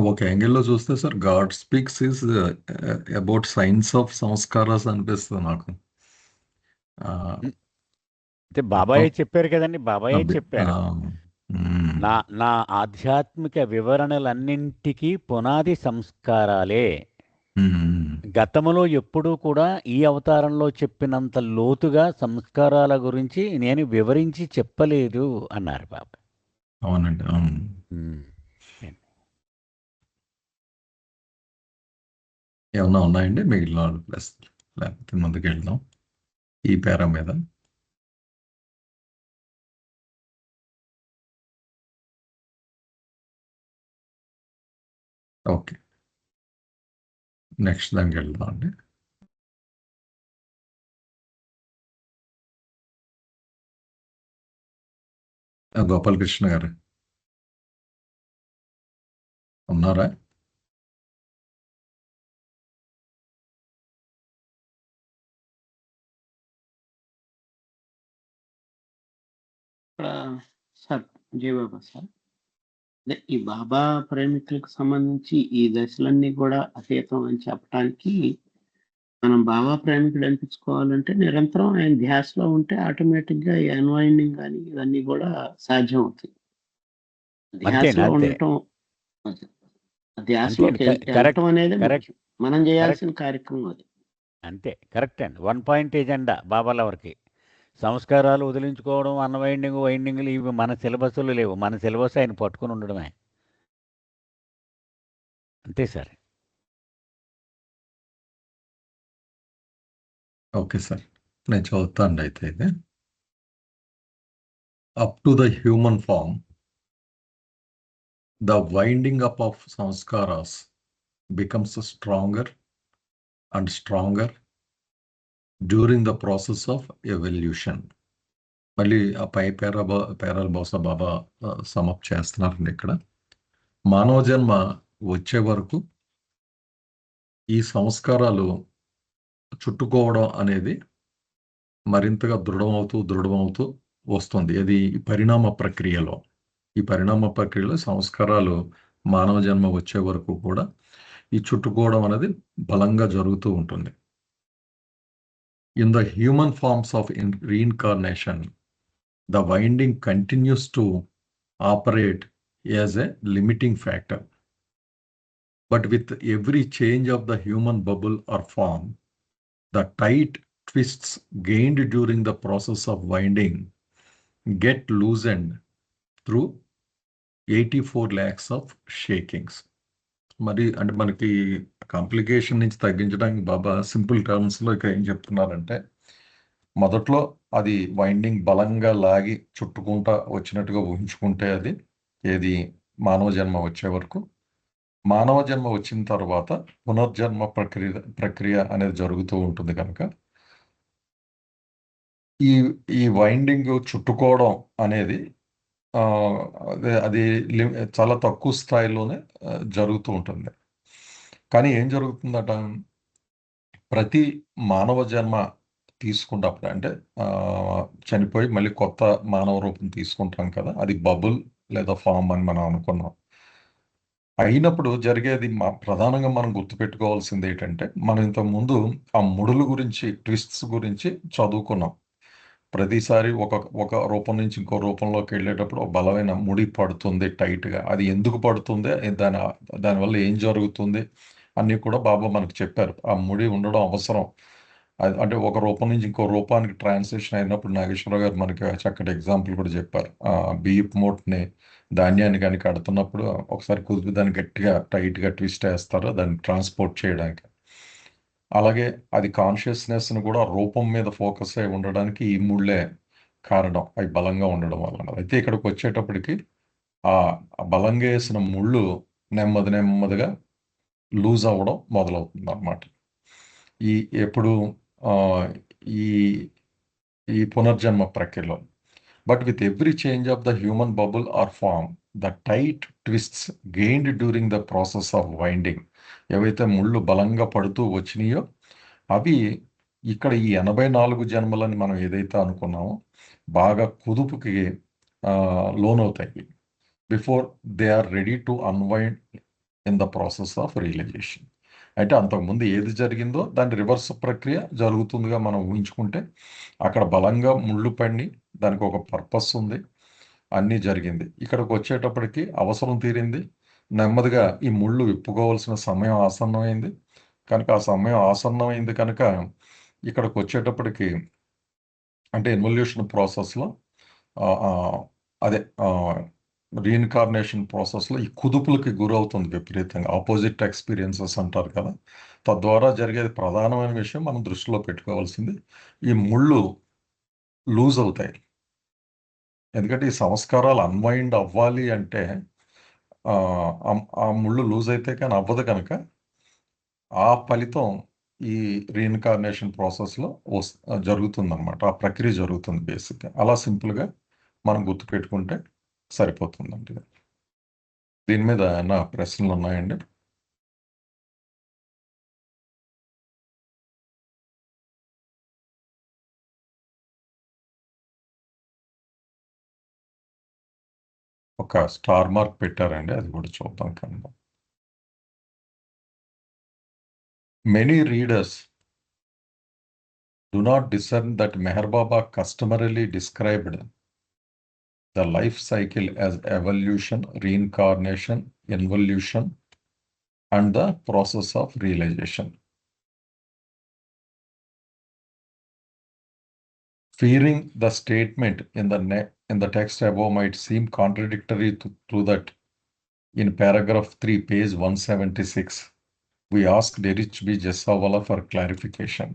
ఒక యాంగిల్లో చూస్తే sir, God speaks is about science of sanskaras అనిపిస్తుంది నాకు. బాబాయే చెప్పారు కదండి, బాబాయే చెప్పారు. నా ఆధ్యాత్మిక వివరణలన్నింటికీ పునాది సంస్కారాలే. గతంలో ఎప్పుడూ కూడా ఈ అవతారంలో చెప్పినంత లోతుగా సంస్కారాల గురించి నేను వివరించి చెప్పలేదు అన్నారు బాబా. అవునండి. ఏమన్నా ఉన్నాయండి మిగిలిన ప్లస్, లేకపోతే ముందుకు వెళ్దాం ఈ పేరా మీద. ఓకే, నెక్స్ట్ దానికి వెళ్దాం అండి. గోపాలకృష్ణ గారు ఉన్నారా? ఇక్కడ సార్ జయబాబా సార్, అదే ఈ బాబా ప్రేమికులకు సంబంధించి ఈ దశలన్నీ కూడా అతీతం అని చెప్పడానికి, మనం బాబా ప్రేమికుడు అనిపించుకోవాలంటే నిరంతరం ఆయన ధ్యాసలో ఉంటే ఆటోమేటిక్ గా ఈ అన్వైండింగ్ కానీ ఇవన్నీ కూడా సాధ్యం అవుతాయి. ధ్యాసలో అంతే. ఉండటం, ధ్యాసలోకి కరెక్ట్ వెళ్ళటం అనేది కరెక్ట్ ముఖ్యం. మనం చేయాల్సిన కార్యక్రమం అది. అంతే, కరెక్ట్ అండి. 1 పాయింట్ ఎజెండా బాబాలవరికి. సంస్కారాలు వదిలించుకోవడం, వైండింగ్లు ఇవి మన సిలబస్లో లేవు. మన సిలబస్ ఆయన పట్టుకుని ఉండడమే. అంతే సార్. ఓకే సార్, నేను చదువుతాను అయితే ఇది. Up to the human form, the winding up of sanskaras becomes stronger and stronger during the process of evolution. మళ్ళీ ఆ పై పేరాల బహుశా బాబా సమప్ చేస్తున్నారండి ఇక్కడ. మానవ జన్మ వచ్చే వరకు ఈ సంస్కారాలు చుట్టుకోవడం అనేది మరింతగా దృఢమవుతూ వస్తుంది. ఇది పరిణామ ప్రక్రియలో. ఈ పరిణామ ప్రక్రియలో సంస్కారాలు మానవ జన్మ వచ్చే వరకు కూడా ఈ చుట్టుకోవడం అనేది బలంగా జరుగుతూ ఉంటుంది. In the human forms of reincarnation, the winding continues to operate as a limiting factor. But with every change of the human bubble or form, the tight twists gained during the process of winding get loosened through 84 lakhs of shakings. మరి అంటే మనకి complication నుంచి తగ్గించడానికి బాబా simple టర్మ్స్లో ఇక్కడ ఏం చెప్తున్నారంటే, మొదట్లో అది వైండింగ్ బలంగా లాగి చుట్టుకుంటా వచ్చినట్టుగా ఊహించుకుంటే అది ఏది మానవ జన్మ వచ్చే వరకు. మానవ జన్మ వచ్చిన తర్వాత పునర్జన్మ ప్రక్రియ అనేది జరుగుతూ ఉంటుంది కనుక ఈ వైండింగ్ చుట్టుకోవడం అనేది అది చాలా తక్కువ స్థాయిలోనే జరుగుతూ ఉంటుంది. కానీ ఏం జరుగుతుందట, ప్రతి మానవ జన్మ తీసుకున్నప్పుడు అంటే చనిపోయి మళ్ళీ కొత్త మానవ రూపం తీసుకుంటాం కదా, అది బబుల్ లేదా ఫామ్ అని మనం అనుకున్నాం. అయినప్పుడు జరిగేది ప్రధానంగా మనం గుర్తుపెట్టుకోవాల్సింది ఏంటంటే, మనం ఇంతకుముందు ఆ ముడుల గురించి, ట్విస్ట్స్ గురించి చదువుకున్నాం. ప్రతిసారి ఒక రూపం నుంచి ఇంకో రూపంలోకి వెళ్ళేటప్పుడు ఒక బలమైన ముడి పడుతుంది టైట్గా. అది ఎందుకు పడుతుంది, దానివల్ల ఏం జరుగుతుంది అన్నీ కూడా బాబా మనకు చెప్పారు. ఆ ముడి ఉండడం అవసరం. అంటే ఒక రూపం నుంచి ఇంకో రూపానికి ట్రాన్స్లేషన్ అయినప్పుడు నాగేశ్వరరావు గారు మనకి చక్కటి ఎగ్జాంపుల్ కూడా చెప్పారు. బియ్యపు మూటని ధాన్యాన్ని కానీ కడుతున్నప్పుడు ఒకసారి కుదిపి దాన్ని గట్టిగా టైట్గా ట్విస్ట్ వేస్తారు దాన్ని ట్రాన్స్పోర్ట్ చేయడానికి. అలాగే అది కాన్షియస్నెస్ని కూడా రూపం మీద ఫోకస్ అయి ఉండడానికి ఈ ముళ్ళే కారణం, అవి బలంగా ఉండడం వలన. అయితే ఇక్కడికి వచ్చేటప్పటికి ఆ బలంగా వేసిన ముళ్ళు నెమ్మదిగా లూజ్ అవ్వడం మొదలవుతుంది అన్నమాట. ఎప్పుడు ఈ పునర్జన్మ ప్రక్రియలో. But with every change of the human bubble or form, the tight twists gained during the process of winding, ఏవైతే ముళ్ళు బలంగా పడుతూ వచ్చినాయో అవి ఇక్కడ ఈ 84 జన్మలని మనం ఏదైతే అనుకున్నామో బాగా కుదుపుకి లోనవుతాయి before they are ready to unwind in the process of realization. అంటే అంతకుముందు ఏది జరిగిందో దాని రివర్స్ ప్రక్రియ జరుగుతుందిగా మనం ఊహించుకుంటే, అక్కడ బలంగా ముళ్ళు పడి దానికి ఒక పర్పస్ ఉంది, అన్నీ జరిగింది. ఇక్కడికి వచ్చేటప్పటికి అవసరం తీరింది, నెమ్మదిగా ఈ ముళ్ళు విప్పుకోవాల్సిన సమయం ఆసన్నమైంది కనుక ఆ సమయం ఆసన్నమైంది కనుక ఇక్కడికి వచ్చేటప్పటికి అంటే ఇన్వల్యూషన్ ప్రాసెస్లో అదే రీఇన్కార్నేషన్ ప్రాసెస్లో ఈ కుదుపులకి గురవుతుంది విపరీతంగా. ఆపోజిట్ ఎక్స్పీరియన్సెస్ అంటారు కదా, తద్వారా జరిగేది ప్రధానమైన విషయం మనం దృష్టిలో పెట్టుకోవాల్సింది. ఈ ముళ్ళు లూజ్ అవుతాయి. ఎందుకంటే ఈ సంస్కారాలు అన్వైండ్ అవ్వాలి అంటే ఆ ముళ్ళు లూజ్ అయితే కానీ అవ్వదు కనుక ఆ ఫలితం ఈ రీఇన్కార్నేషన్ ప్రాసెస్లో జరుగుతుందన్నమాట. ఆ ప్రక్రియ జరుగుతుంది బేసిక్గా. అలా సింపుల్గా మనం గుర్తుపెట్టుకుంటే సరిపోతుందండి. దీని మీద నా ప్రశ్నలు ఉన్నాయండి? ఒక స్టార్ మార్క్ పెట్టారండి, అది కూడా చూద్దాం కన్నా. Many readers do not discern that Meher Baba customarily described the life cycle as evolution, reincarnation, involution, and the process of realization. Fearing the statement in the text above might seem contradictory to that, in paragraph 3, page 176, we asked Erich B. Jessawala for clarification.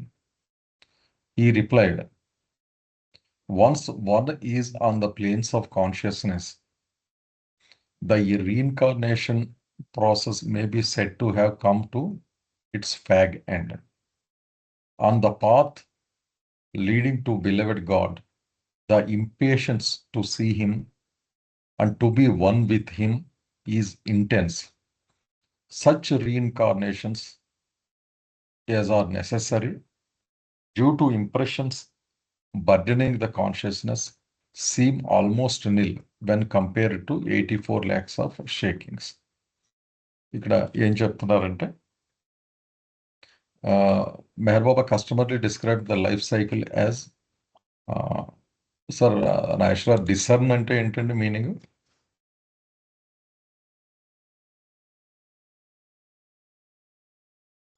He replied, once one is on the planes of consciousness, the reincarnation process may be said to have come to its fag end. On the path leading to beloved God, the impatience to see him and to be one with him is intense. Such reincarnations as are necessary due to impressions burdening the consciousness seem almost nil when compared to 84 lakhs of shakings. ఇక్కడ ఏం చెప్తున్నారంటే, Meher Baba customarily described the life cycle as, sir Nageswara, discern అంటే ఏంటండి meaning?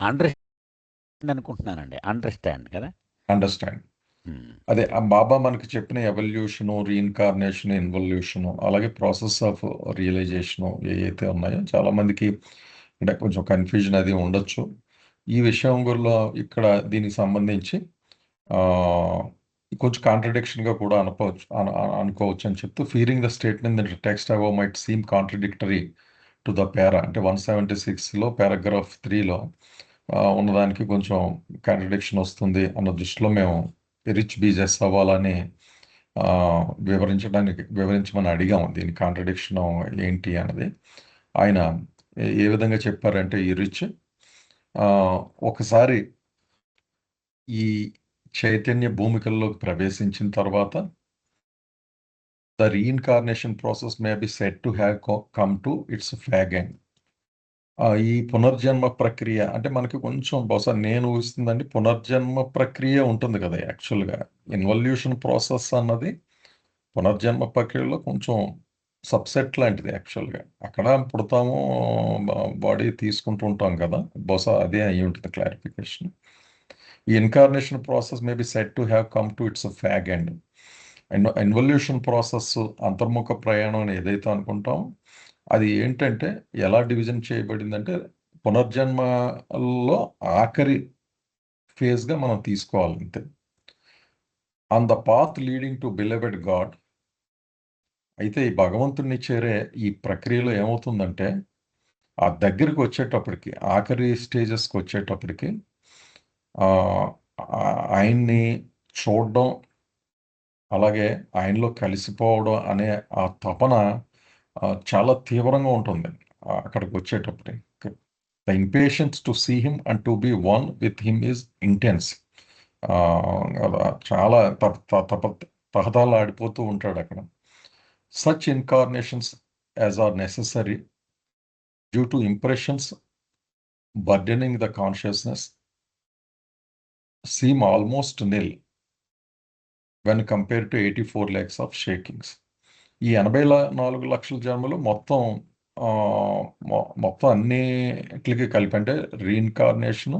Understand అనుకుంటున్నానండి. Understand కదా. Understand. అదే ఆ బాబా మనకి చెప్పిన ఎవల్యూషను, రీఇన్కార్నేషన్, ఇన్వల్యూషను, అలాగే ప్రాసెస్ ఆఫ్ రియలైజేషను ఏవైతే ఉన్నాయో చాలా మందికి అంటే కొంచెం కన్ఫ్యూజన్ అది ఉండొచ్చు. ఈ విషయం గురిలో ఇక్కడ దీనికి సంబంధించి కొంచెం కాంట్రడిక్షన్గా కూడా అనుకోవచ్చు అని చెప్తూ, fearing the statement that text above might seem contradictory to the para, అంటే 176లో పారాగ్రాఫ్ 3లో ఉన్నదానికి కొంచెం కాంట్రడిక్షన్ వస్తుంది అన్న దృష్టిలో మేము ఎరిచ్ బి జెస్సవాలాని వివరించమని అడిగాము దీని కాంట్రడిక్షన్ ఏంటి అన్నది. ఆయన ఏ విధంగా చెప్పారంటే, ఈ రిచ్ ఒకసారి ఈ చైతన్య భూమికల్లోకి ప్రవేశించిన తర్వాత the reincarnation process may be said to have come to its fag end. ఈ పునర్జన్మ ప్రక్రియ అంటే మనకి కొంచెం బహుశా నేను ఊహిస్తుందండి, పునర్జన్మ ప్రక్రియ ఉంటుంది కదా యాక్చువల్గా. ఇన్వల్యూషన్ ప్రాసెస్ అన్నది పునర్జన్మ ప్రక్రియలో కొంచెం సబ్సెట్ లాంటిది యాక్చువల్గా. అక్కడ పుడతాము, బాడీ తీసుకుంటూ ఉంటాం కదా, బహుశా అదే అయ్యి ఉంటుంది క్లారిఫికేషన్. ఈ incarnation process may be said to have come to its fag end. Involution process అంతర్ముఖ ప్రయాణం అని ఏదైతే అనుకుంటామో అది ఏంటంటే ఎలా డివిజన్ చేయబడిందంటే, పునర్జన్మలో ఆఖరి ఫేజ్గా మనం తీసుకోవాలంతే. On the path leading to beloved God. అయితే ఈ భగవంతుడిని చేరే ఈ ప్రక్రియలో ఏమవుతుందంటే, ఆ దగ్గరికి వచ్చేటప్పటికి, ఆఖరి స్టేజెస్కి వచ్చేటప్పటికి ఆయన్ని చూడడం, అలాగే ఆయనలో కలిసిపోవడం అనే ఆ తపన చాలా తీవ్రంగా ఉంటుంది అక్కడికి వచ్చేటప్పటికి. The impatience to see him and to be one with him is intense. చాలా తహతాలు ఆడిపోతూ ఉంటాడు అక్కడ. Such incarnations as are necessary due to impressions burdening the consciousness seem almost nil when compare to 84 lakhs of shakings. ఈ 84 లక్షల జన్మలు మొత్తం అన్నిటికి కలిపి, అంటే రీఇన్కార్నేషను,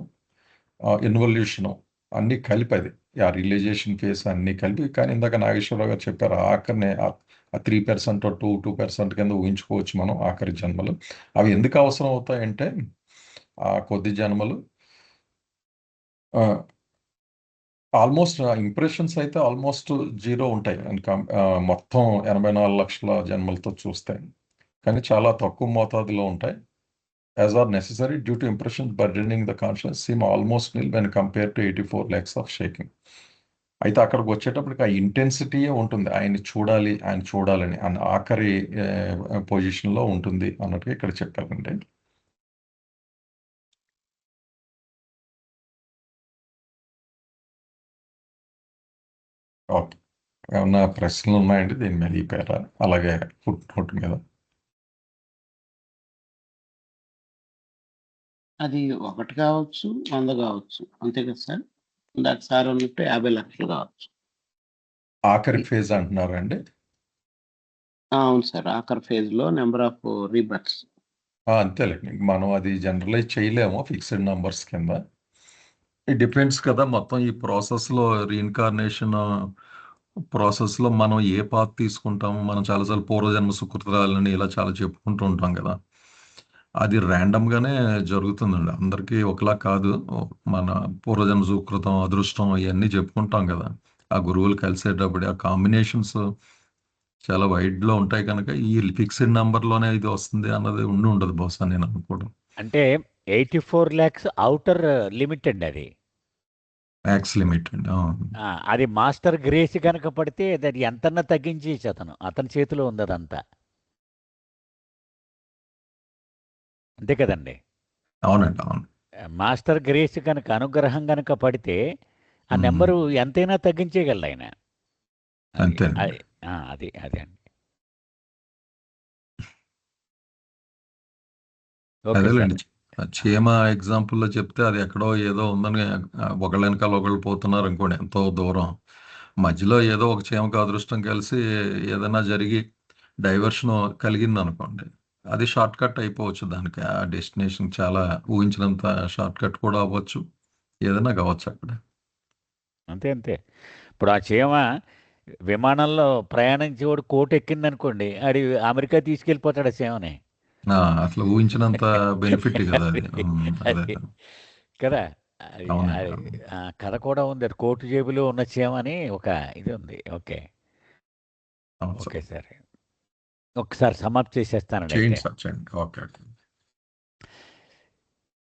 ఇన్వల్యూషను అన్నీ కలిపి అది ఆ రియలైజేషన్ ఫేస్ అన్నీ కలిపి. కానీ ఇందాక నాగేశ్వరరావు గారు చెప్పారు ఆఖరిని ఆ 3% 2% కింద ఊహించుకోవచ్చు మనం ఆఖరి జన్మలు. అవి ఎందుకు అవసరం అవుతాయంటే ఆ కొద్ది జన్మలు ఆల్మోస్ట్ ఇంప్రెషన్స్ అయితే ఆల్మోస్ట్ జీరో ఉంటాయి మొత్తం 84 లక్షల జన్మలతో చూస్తే. కానీ చాలా తక్కువ మోతాదులో ఉంటాయి. As are necessary due to impressions burdening the conscious seem almost nil when compare to 84 lakhs of shaking. అయితే అక్కడికి వచ్చేటప్పటికి ఆ ఇంటెన్సిటీయే ఉంటుంది. ఆయన చూడాలని అని ఆఖరి పొజిషన్లో ఉంటుంది అన్నట్టుగా ఇక్కడ చెప్పారండి. ఓకే, ఏమన్నా ప్రశ్నలు ఉన్నాయండి దీని మీద, ఈ పేర అలాగే ఫుట్ నోట్ మీద? అది 1 కావచ్చు, 100 కావచ్చు, అంతే కదా సార్? ఇందాక సార్ ఉన్నట్టు 50 లక్షలు కావచ్చు. ఆఖరి ఫేజ్ అంటున్నారండి? అవును సార్, ఆఖరి ఫేజ్ లో నెంబర్ ఆఫ్ రీబర్త్స్. అంతేలేండి, మనం అది జనరలైజ్ చేయలేము ఫిక్స్డ్ నంబర్స్ కింద. ఇట్ డిపెండ్స్ కదా మొత్తం ఈ ప్రాసెస్లో, రీఇన్కార్నేషన్ ప్రాసెస్లో మనం ఏ పాత్ తీసుకుంటాము. మనం చాలాసార్లు పూర్వజన్మ సుకృతాలని ఇలా చాలా చెప్పుకుంటూ ఉంటాం కదా. అది ర్యాండమ్గానే జరుగుతుందండి, అందరికీ ఒకలా కాదు. మన పూర్వజన్మ సుకృతం, అదృష్టం ఇవన్నీ చెప్పుకుంటాం కదా. ఆ గురువులు కలిసేటప్పుడు ఆ కాంబినేషన్స్ చాలా వైడ్లో ఉంటాయి కనుక ఈ ఫిక్స్డ్ నెంబర్లోనే ఇది వస్తుంది అన్నది ఉండదు బహుశా, నేను అనుకోవడం. అంటే 84 lakhs అవుటర్ లిమిట్ అండి అది. మ్యాక్స్ లిమిట్ అండి. అది మాస్టర్ గ్రేస్ కనుక పడితే అది ఎంతన్నా తగ్గించేసి అతని చేతిలో ఉంది అదంతా. అంతే కదండి. అవునండి, అవును. మాస్టర్ గ్రేస్ కనుక, అనుగ్రహం కనుక పడితే ఆ నెంబరు ఎంతైనా తగ్గించేయగలడు ఆయన. అంతే అది అదే అండి. అదేలేండి, చీమ ఎగ్జాంపుల్లో చెప్తే అది ఎక్కడో ఏదో ఉందని ఒకళ్ళ వెనకాల ఒకళ్ళు పోతున్నారు అనుకోండి ఎంతో దూరం. మధ్యలో ఏదో ఒక చీమకు అదృష్టం కలిసి ఏదైనా జరిగి డైవర్షన్ కలిగింది అనుకోండి, అది షార్ట్ కట్ అయిపోవచ్చు. దానికి ఆ డెస్టినేషన్ చాలా ఊహించినంత షార్ట్ కట్ కూడా అవ్వచ్చు, ఏదైనా కావచ్చు అక్కడ. అంతే అంతే. ఇప్పుడు ఆ చీమ విమానంలో ప్రయాణించేవాడు కోట్ ఎక్కిందనుకోండి, అది అమెరికా తీసుకెళ్ళిపోతాడు ఆ చీమని. అసలు ఊహించినంత బెనిఫిట్ కదా అది. అది కదా. కథ కూడా ఉంది, అది కోటు జేబులో ఉన్న చీమని ఒక ఇది ఉంది. ఓకే ఓకే సార్, ఒకసారి సమాప్తి చేసేస్తానండి. ఓకే.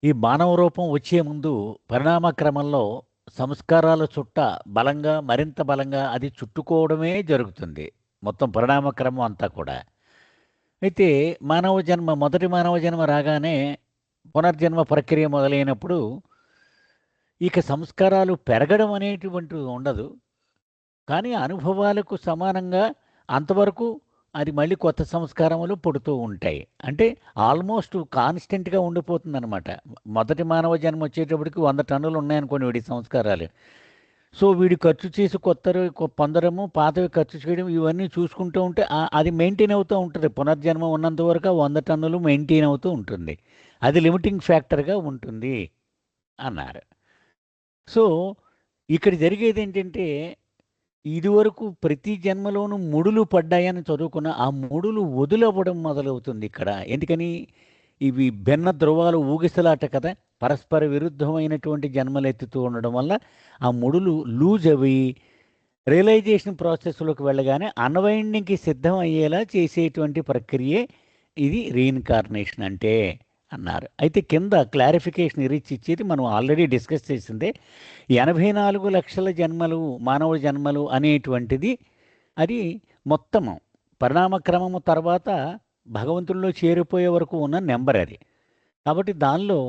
ఈ మానవ రూపం వచ్చే ముందు పరిణామ క్రమంలో సంస్కారాల చుట్ట బలంగా, మరింత బలంగా అది చుట్టుకోవడమే జరుగుతుంది, మొత్తం పరిణామ క్రమం అంతా కూడా. అయితే మొదటి మానవ జన్మ రాగానే పునర్జన్మ ప్రక్రియ మొదలైనప్పుడు ఇక సంస్కారాలు పెరగడం అనేటువంటిది ఉండదు. కానీ అనుభవాలకు సమానంగా అంతవరకు అది మళ్ళీ కొత్త సంస్కారములు పుడుతూ ఉంటాయి. అంటే ఆల్మోస్ట్ కాన్స్టెంట్గా ఉండిపోతుందన్నమాట. మొదటి మానవ జన్మ వచ్చేటప్పటికి 100 టన్నులు ఉన్నాయనుకోండి వీడి సంస్కారాలు. సో వీడు ఖర్చు చేసి పొందడము, పాతవి ఖర్చు చేయడం, ఇవన్నీ చూసుకుంటూ ఉంటే అది మెయింటైన్ అవుతూ ఉంటుంది. పునర్జన్మ ఉన్నంత వరకు 100 టన్నులు మెయింటైన్ అవుతూ ఉంటుంది. అది లిమిటింగ్ ఫ్యాక్టర్గా ఉంటుంది అన్నారు. సో ఇక్కడ జరిగేది ఏంటంటే, ఇదివరకు ప్రతి జన్మలోనూ ముడులు పడ్డాయని చదువుకున్న ఆ ముడులు వదులవ్వడం మొదలవుతుంది ఇక్కడ. ఎందుకని? ఇవి భిన్న ధ్రువాలు ఊగిసలాట కదా, పరస్పర విరుద్ధమైనటువంటి జన్మలు ఎత్తుతూ ఉండడం వల్ల ఆ ముడులు లూజ్ అవి రియలైజేషన్ ప్రాసెస్లోకి వెళ్ళగానే అన్వైండింగ్కి సిద్ధం అయ్యేలా చేసేటువంటి ప్రక్రియే ఇది రీఇన్కార్నేషన్ అంటే అన్నారు. అయితే కింద క్లారిఫికేషన్ ఇచ్చేది మనం ఆల్రెడీ డిస్కస్ చేసిందే. 84 లక్షల జన్మలు, మానవ జన్మలు అనేటువంటిది అది మొత్తము పరిణామక్రమము తర్వాత భగవంతుల్లో చేరిపోయే వరకు ఉన్న నెంబర్ అది. కాబట్టి దానిలో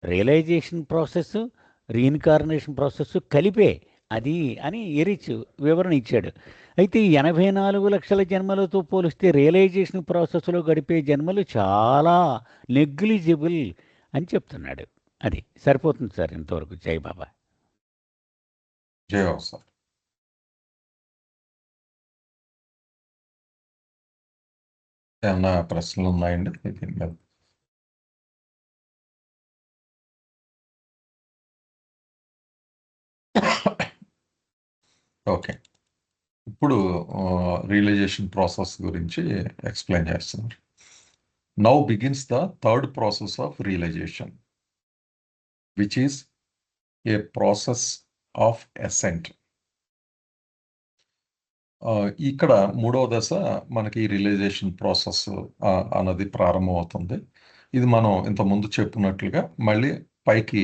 రియలైజేషన్ ప్రాసెస్, రీఇన్కార్నేషన్ ప్రాసెస్ కలిపే అది అని వివరణ ఇచ్చాడు. అయితే ఈ 84 లక్షల జన్మలతో పోలిస్తే రియలైజేషన్ ప్రాసెస్లో గడిపే జన్మలు చాలా నెగ్లిజిబుల్ అని చెప్తున్నాడు. అది సరిపోతుంది సార్ ఇంతవరకు. జై బాబా. జై బాబా సార్. ఏమన్నా ప్రశ్నలు ఉన్నాయండి దీని మీద? ఓకే. ఇప్పుడు రియలైజేషన్ ప్రాసెస్ గురించి ఎక్స్ప్లెయిన్ చేస్తున్నారు. Now begins the third process of realisation, which is a process of ascent. ఇక్కడ మూడవ దశ మనకి రియలైజేషన్ ప్రాసెస్ అన్నది ప్రారంభమవుతుంది. ఇది మనం ఇంతకుముందు చెప్పినట్లుగా మళ్ళీ పైకి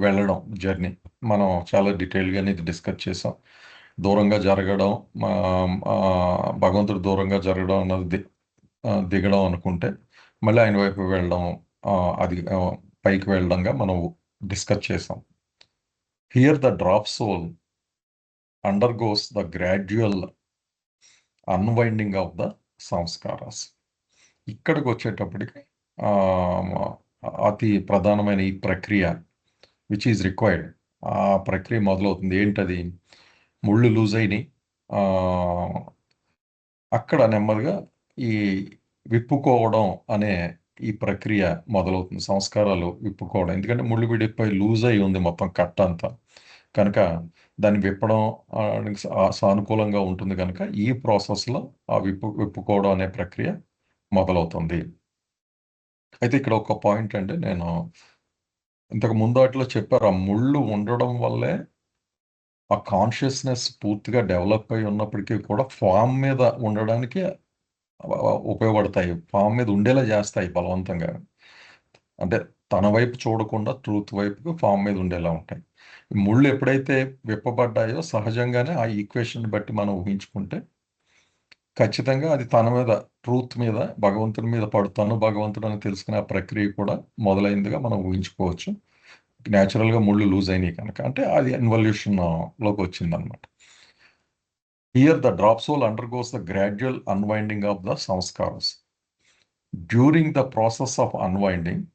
వెళ్ళడం జర్నీ. మనం చాలా డీటెయిల్గానే ఇది డిస్కస్ చేసాం. దూరంగా జరగడం, భగవంతుడు దూరంగా జరగడం అన్నది దిగడం అనుకుంటే మళ్ళీ ఆయన వైపు వెళ్ళడం, అది పైకి వెళ్ళడంగా మనం డిస్కస్ చేసాం. Here the drop soul undergoes the gradual unwinding of the sanskaras. ఇక్కడికి వచ్చేటప్పటికి అతి ప్రధానమైన ఈ ప్రక్రియ విచ్ ఈజ్ రిక్వైర్డ్, ఆ ప్రక్రియ మొదలవుతుంది. ఏంటది? ముళ్ళు లూజ్ అయినాయి, అక్కడ నెమ్మదిగా ఈ విప్పుకోవడం అనే ఈ ప్రక్రియ మొదలవుతుంది. సంస్కారాలు విప్పుకోవడం, ఎందుకంటే ముళ్ళు విడిపోయి లూజ్ అయి ఉంది మొత్తం కట్ట అంతా కనుక దాన్ని విప్పడం సానుకూలంగా ఉంటుంది కనుక ఈ ప్రాసెస్లో ఆ విప్పుకోవడం అనే ప్రక్రియ మొదలవుతుంది. అయితే ఇక్కడ ఒక పాయింట్ అంటే, నేను ఇంతకు ముందు వాటిలో చెప్పారు, ఆ ముళ్ళు ఉండడం వల్లే ఆ కాన్షియస్నెస్ పూర్తిగా డెవలప్ అయి ఉన్నప్పటికీ కూడా ఫామ్ మీద ఉండడానికి ఉపయోగపడతాయి, ఫామ్ మీద ఉండేలా చేస్తాయి బలవంతంగా. అంటే తన వైపు చూడకుండా ట్రూత్ వైపుకి ఫామ్ మీద ఉండేలా ఉంటాయి. ముళ్ళు ఎప్పుడైతే విప్పబడ్డాయో సహజంగానే ఆ ఈక్వేషన్ బట్టి మనం ఊహించుకుంటే ఖచ్చితంగా అది తన మీద, ట్రూత్ మీద, భగవంతుని మీద పడుతాను భగవంతుడు అని తెలుసుకునే ఆ ప్రక్రియ కూడా మొదలైందిగా మనం ఊహించుకోవచ్చు. న్యాచురల్గా ముళ్ళు లూజ్ అయినాయి కనుక, అంటే అది ఇన్వల్యూషన్లోకి వచ్చిందనమాట. Here the drop soul undergoes the gradual unwinding of the sanskaras. During the process of unwinding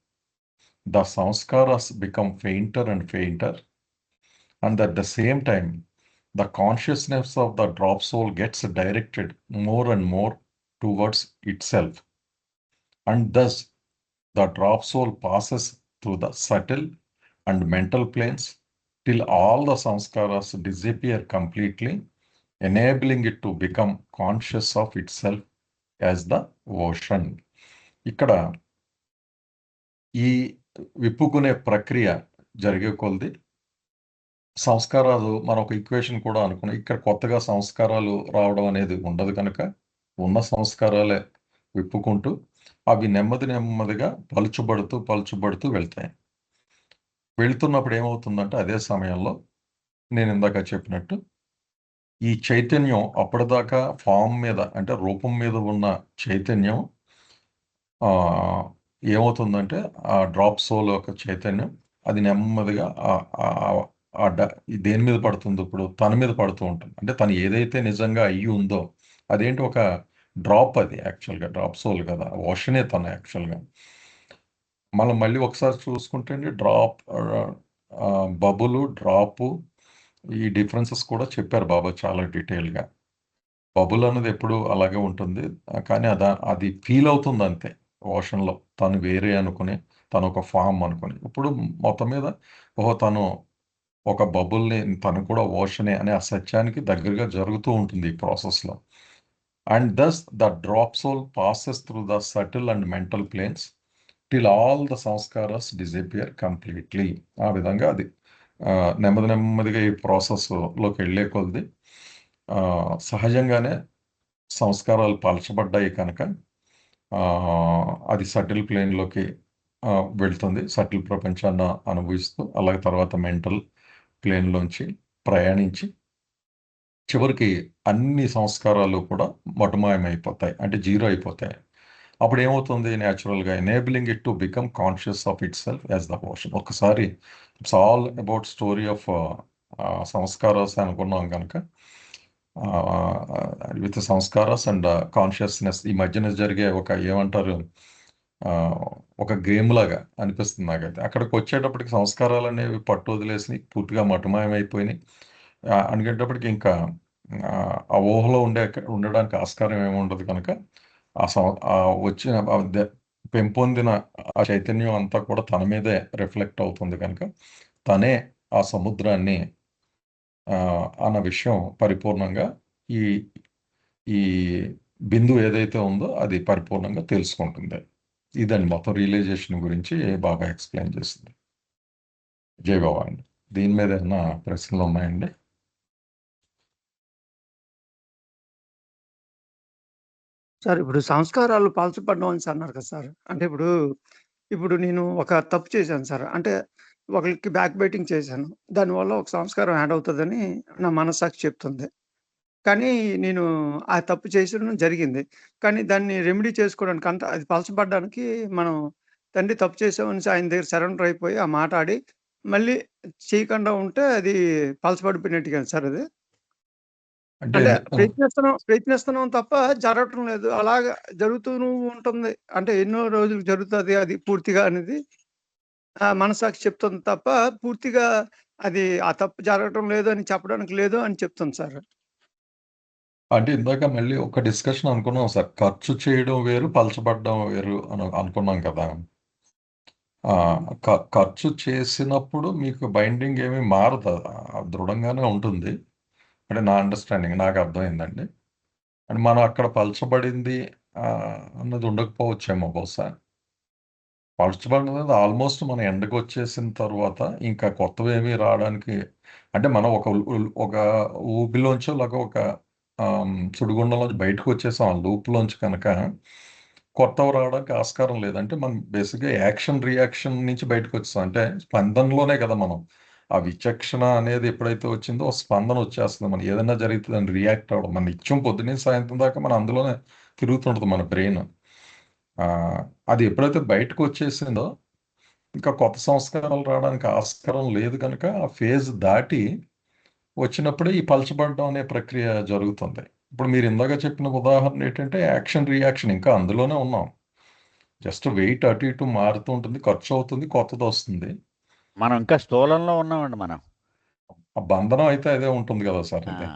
the samskaras become fainter and fainter, and at the same time the consciousness of the drop soul gets directed more and more towards itself, and thus the drop soul passes through the subtle and mental planes till all the samskaras disappear completely, enabling it to become conscious of itself as the ocean. ఇక్కడ ఈ విప్పుకునే ప్రక్రియ జరిగే కొలది సంస్కారాలు, మనం ఒక equation కూడా అనుకున్నాం, ఇక్కడ కొత్తగా సంస్కారాలు రావడం అనేది ఉండదు కనుక ఉన్న సంస్కారాలే విప్పుకుంటూ అవి నెమ్మది నెమ్మదిగా పలుచబడుతూ వెళ్తాయి. వెళుతున్నప్పుడు ఏమవుతుందంటే అదే సమయంలో నేను ఇందాక చెప్పినట్టు ఈ చైతన్యం అప్పటిదాకా ఫామ్ మీద, అంటే రూపం మీద ఉన్న చైతన్యం ఏమవుతుందంటే ఆ డ్రాప్ సోల్ యొక్క చైతన్యం అది నెమ్మదిగా దేని మీద పడుతుంది? ఇప్పుడు తన మీద పడుతూ ఉంటుంది. అంటే తను ఏదైతే నిజంగా అయ్యి ఉందో అదేంటి, ఒక డ్రాప్, అది యాక్చువల్గా డ్రాప్ సోల్ కదా, ఓషనే తను యాక్చువల్గా. మనం మళ్ళీ ఒకసారి చూసుకుంటే డ్రాప్, బబులు, డ్రాపు, ఈ డిఫరెన్సెస్ కూడా చెప్పారు బాబా చాలా డీటెయిల్గా. బబుల్ అన్నది ఎప్పుడు అలాగే ఉంటుంది, కానీ అది ఫీల్ అవుతుంది అంతే ఓషన్లో, తను వేరే అనుకుని, తను ఒక ఫామ్ అనుకుని. ఇప్పుడు మొత్తం మీద తను ఒక బబుల్ని, తను కూడా ఓషనే అనే ఆ సత్యానికి దగ్గరగా జరుగుతూ ఉంటుంది ఈ ప్రాసెస్లో. And thus the drop soul passes through the subtle and mental planes till all the sanskaras disappear completely. ఆ విధంగా అది నెమ్మదిగా ఈ ప్రాసెస్లోకి వెళ్ళే కొలది సహజంగానే సంస్కారాలు పలచబడ్డాయి కనుక అది సటిల్ ప్లేన్లోకి వెళ్తుంది, సటిల్ ప్రపంచాన్ని అనుభవిస్తూ, అలాగే తర్వాత మెంటల్ ప్లేన్లోంచి ప్రయాణించి చివరికి అన్ని సంస్కారాలు కూడా మటుమాయమైపోతాయి, అంటే జీరో అయిపోతాయి. అప్పుడు ఏమవుతుంది? న్యాచురల్గా enabling it to become conscious of itself as the ocean. ఒకసారి it's all about story of samskaras అనుకున్నాం కనుక, విత్ సంస్కారాస్ అండ్ కాన్షియస్నెస్ ఈ మధ్యన జరిగే ఏమంటారు, ఒక గేమ్ లాగా అనిపిస్తుంది నాకైతే. అక్కడికి వచ్చేటప్పటికి సంస్కారాలు అనేవి పట్టు వదిలేసి పూర్తిగా మటుమాయమైపోయినాయి. అనుకునేటప్పటికి ఇంకా ఆ ఊహలో ఉండడానికి ఆస్కారం ఏమి ఉండదు కనుక వచ్చిన పెంపొందిన ఆ చైతన్యం అంతా కూడా తన మీదే రిఫ్లెక్ట్ అవుతుంది కనుక తనే ఆ సముద్రాన్ని అన్న విషయం పరిపూర్ణంగా ఈ ఈ బిందువు ఏదైతే ఉందో అది పరిపూర్ణంగా తెలుసుకుంటుంది. ఇదండి మొత్తం రియలైజేషన్ గురించి బాగా ఎక్స్ప్లెయిన్ చేసింది. జై బాబా అండి. దీని మీద ఏమైనా ప్రశ్నలు ఉన్నాయండి? సార్ ఇప్పుడు సంస్కారాలు పాల్చబడడం అని అన్నారు కదా సార్. అంటే ఇప్పుడు నేను ఒక తప్పు చేశాను సార్. అంటే ఒకళ్ళకి బ్యాక్ బైటింగ్ చేశాను. దానివల్ల ఒక సంస్కారం యాడ్ అవుతదని నా మనస్సాక్షి చెప్తుంది. కానీ నేను ఆ తప్పు చేసడం జరిగింది. కానీ దాన్ని రెమెడీ చేసుకోవడానికి అది పలచబడ్డానికి మనం తండ్రి తప్పు చేసామనేసి ఆయన దగ్గర సరెండర్ అయిపోయి ఆ మాట ఆడి మళ్ళీ చేయకుండా ఉంటే అది పలచబడిపోయినట్టుగా సార్ అది? అంటే అంటే ప్రయత్నిస్తున్నాం తప్ప జరగటం లేదు. అలాగా జరుగుతూను ఉంటుంది. అంటే ఎన్నో రోజులు జరుగుతది అది పూర్తిగా అనేది మనస్సాక్షి చెప్తుంది తప్ప పూర్తిగా అది ఆ తప్పు జరగటం లేదు అని చెప్పడానికి లేదు అని చెప్తుంది సార్. అంటే ఇందాక మళ్ళీ ఒక డిస్కషన్ అనుకున్నాం సార్. ఖర్చు చేయడం వేరు, పలచబడడం వేరు అనుకున్నాం కదా! ఖర్చు చేసినప్పుడు మీకు బైండింగ్ ఏమీ మారదు. దృఢంగానే ఉంటుంది. అంటే నా అండర్‌స్టాండింగ్ నాకు అర్థమైందండి. అండ్ మనం అక్కడ పలచబడింది అన్నది ఉండకపోవచ్చేమో బహుశా. పలచబడినది ఆల్మోస్ట్ మనం ఎండకొచ్చేసిన తర్వాత ఇంకా కొత్తవేమీ రావడానికి అంటే మనం ఒక ఊబిలోంచో లేక ఒక సుడిగుండంలోంచి బయటకొచ్చేసాం ఆ లూప్‌లోంచి కనుక కొత్తవి రావడానికి ఆస్కారం లేదు. అంటే మనం బేసిక్‌గా యాక్షన్, రియాక్షన్ నుంచి బయటకొచ్చేసాం. అంటే స్పందనలోనే కదా మనం. ఆ విచక్షణ అనేది ఎప్పుడైతే వచ్చిందో ఒక స్పందన వచ్చేస్తుంది. మనం ఏదైనా జరిగితే దాన్ని రియాక్ట్ అవ్వడం. మన నిత్యం పొద్దున్నుంచి సాయంత్రం దాకా మనం అందులోనే తిరుగుతుంటది మన బ్రెయిన్. అది ఎప్పుడైతే బయటకొచ్చేసిందో ఇంకా కొత్త సంస్కారాలు రావడానికి ఆస్కారం లేదు కనుక ఆ ఫేజ్ దాటి వచ్చినప్పుడే ఈ పలచబడడం అనే ప్రక్రియ జరుగుతుంది. ఇప్పుడు మీరు ఇందాక చెప్పిన ఉదాహరణ ఏంటంటే యాక్షన్, రియాక్షన్ ఇంకా అందులోనే ఉన్నాం. జస్ట్ వెయిట్ అటు ఇటు మారుతూ ఉంటుంది. ఖర్చు అవుతుంది. కొత్తదొస్తుంది. మనం ఇంకా స్థూలంలో ఉన్నామండి మనం. ఆ బంధనం అయితే అదే ఉంటుంది కదా సార్ ఆ, అది.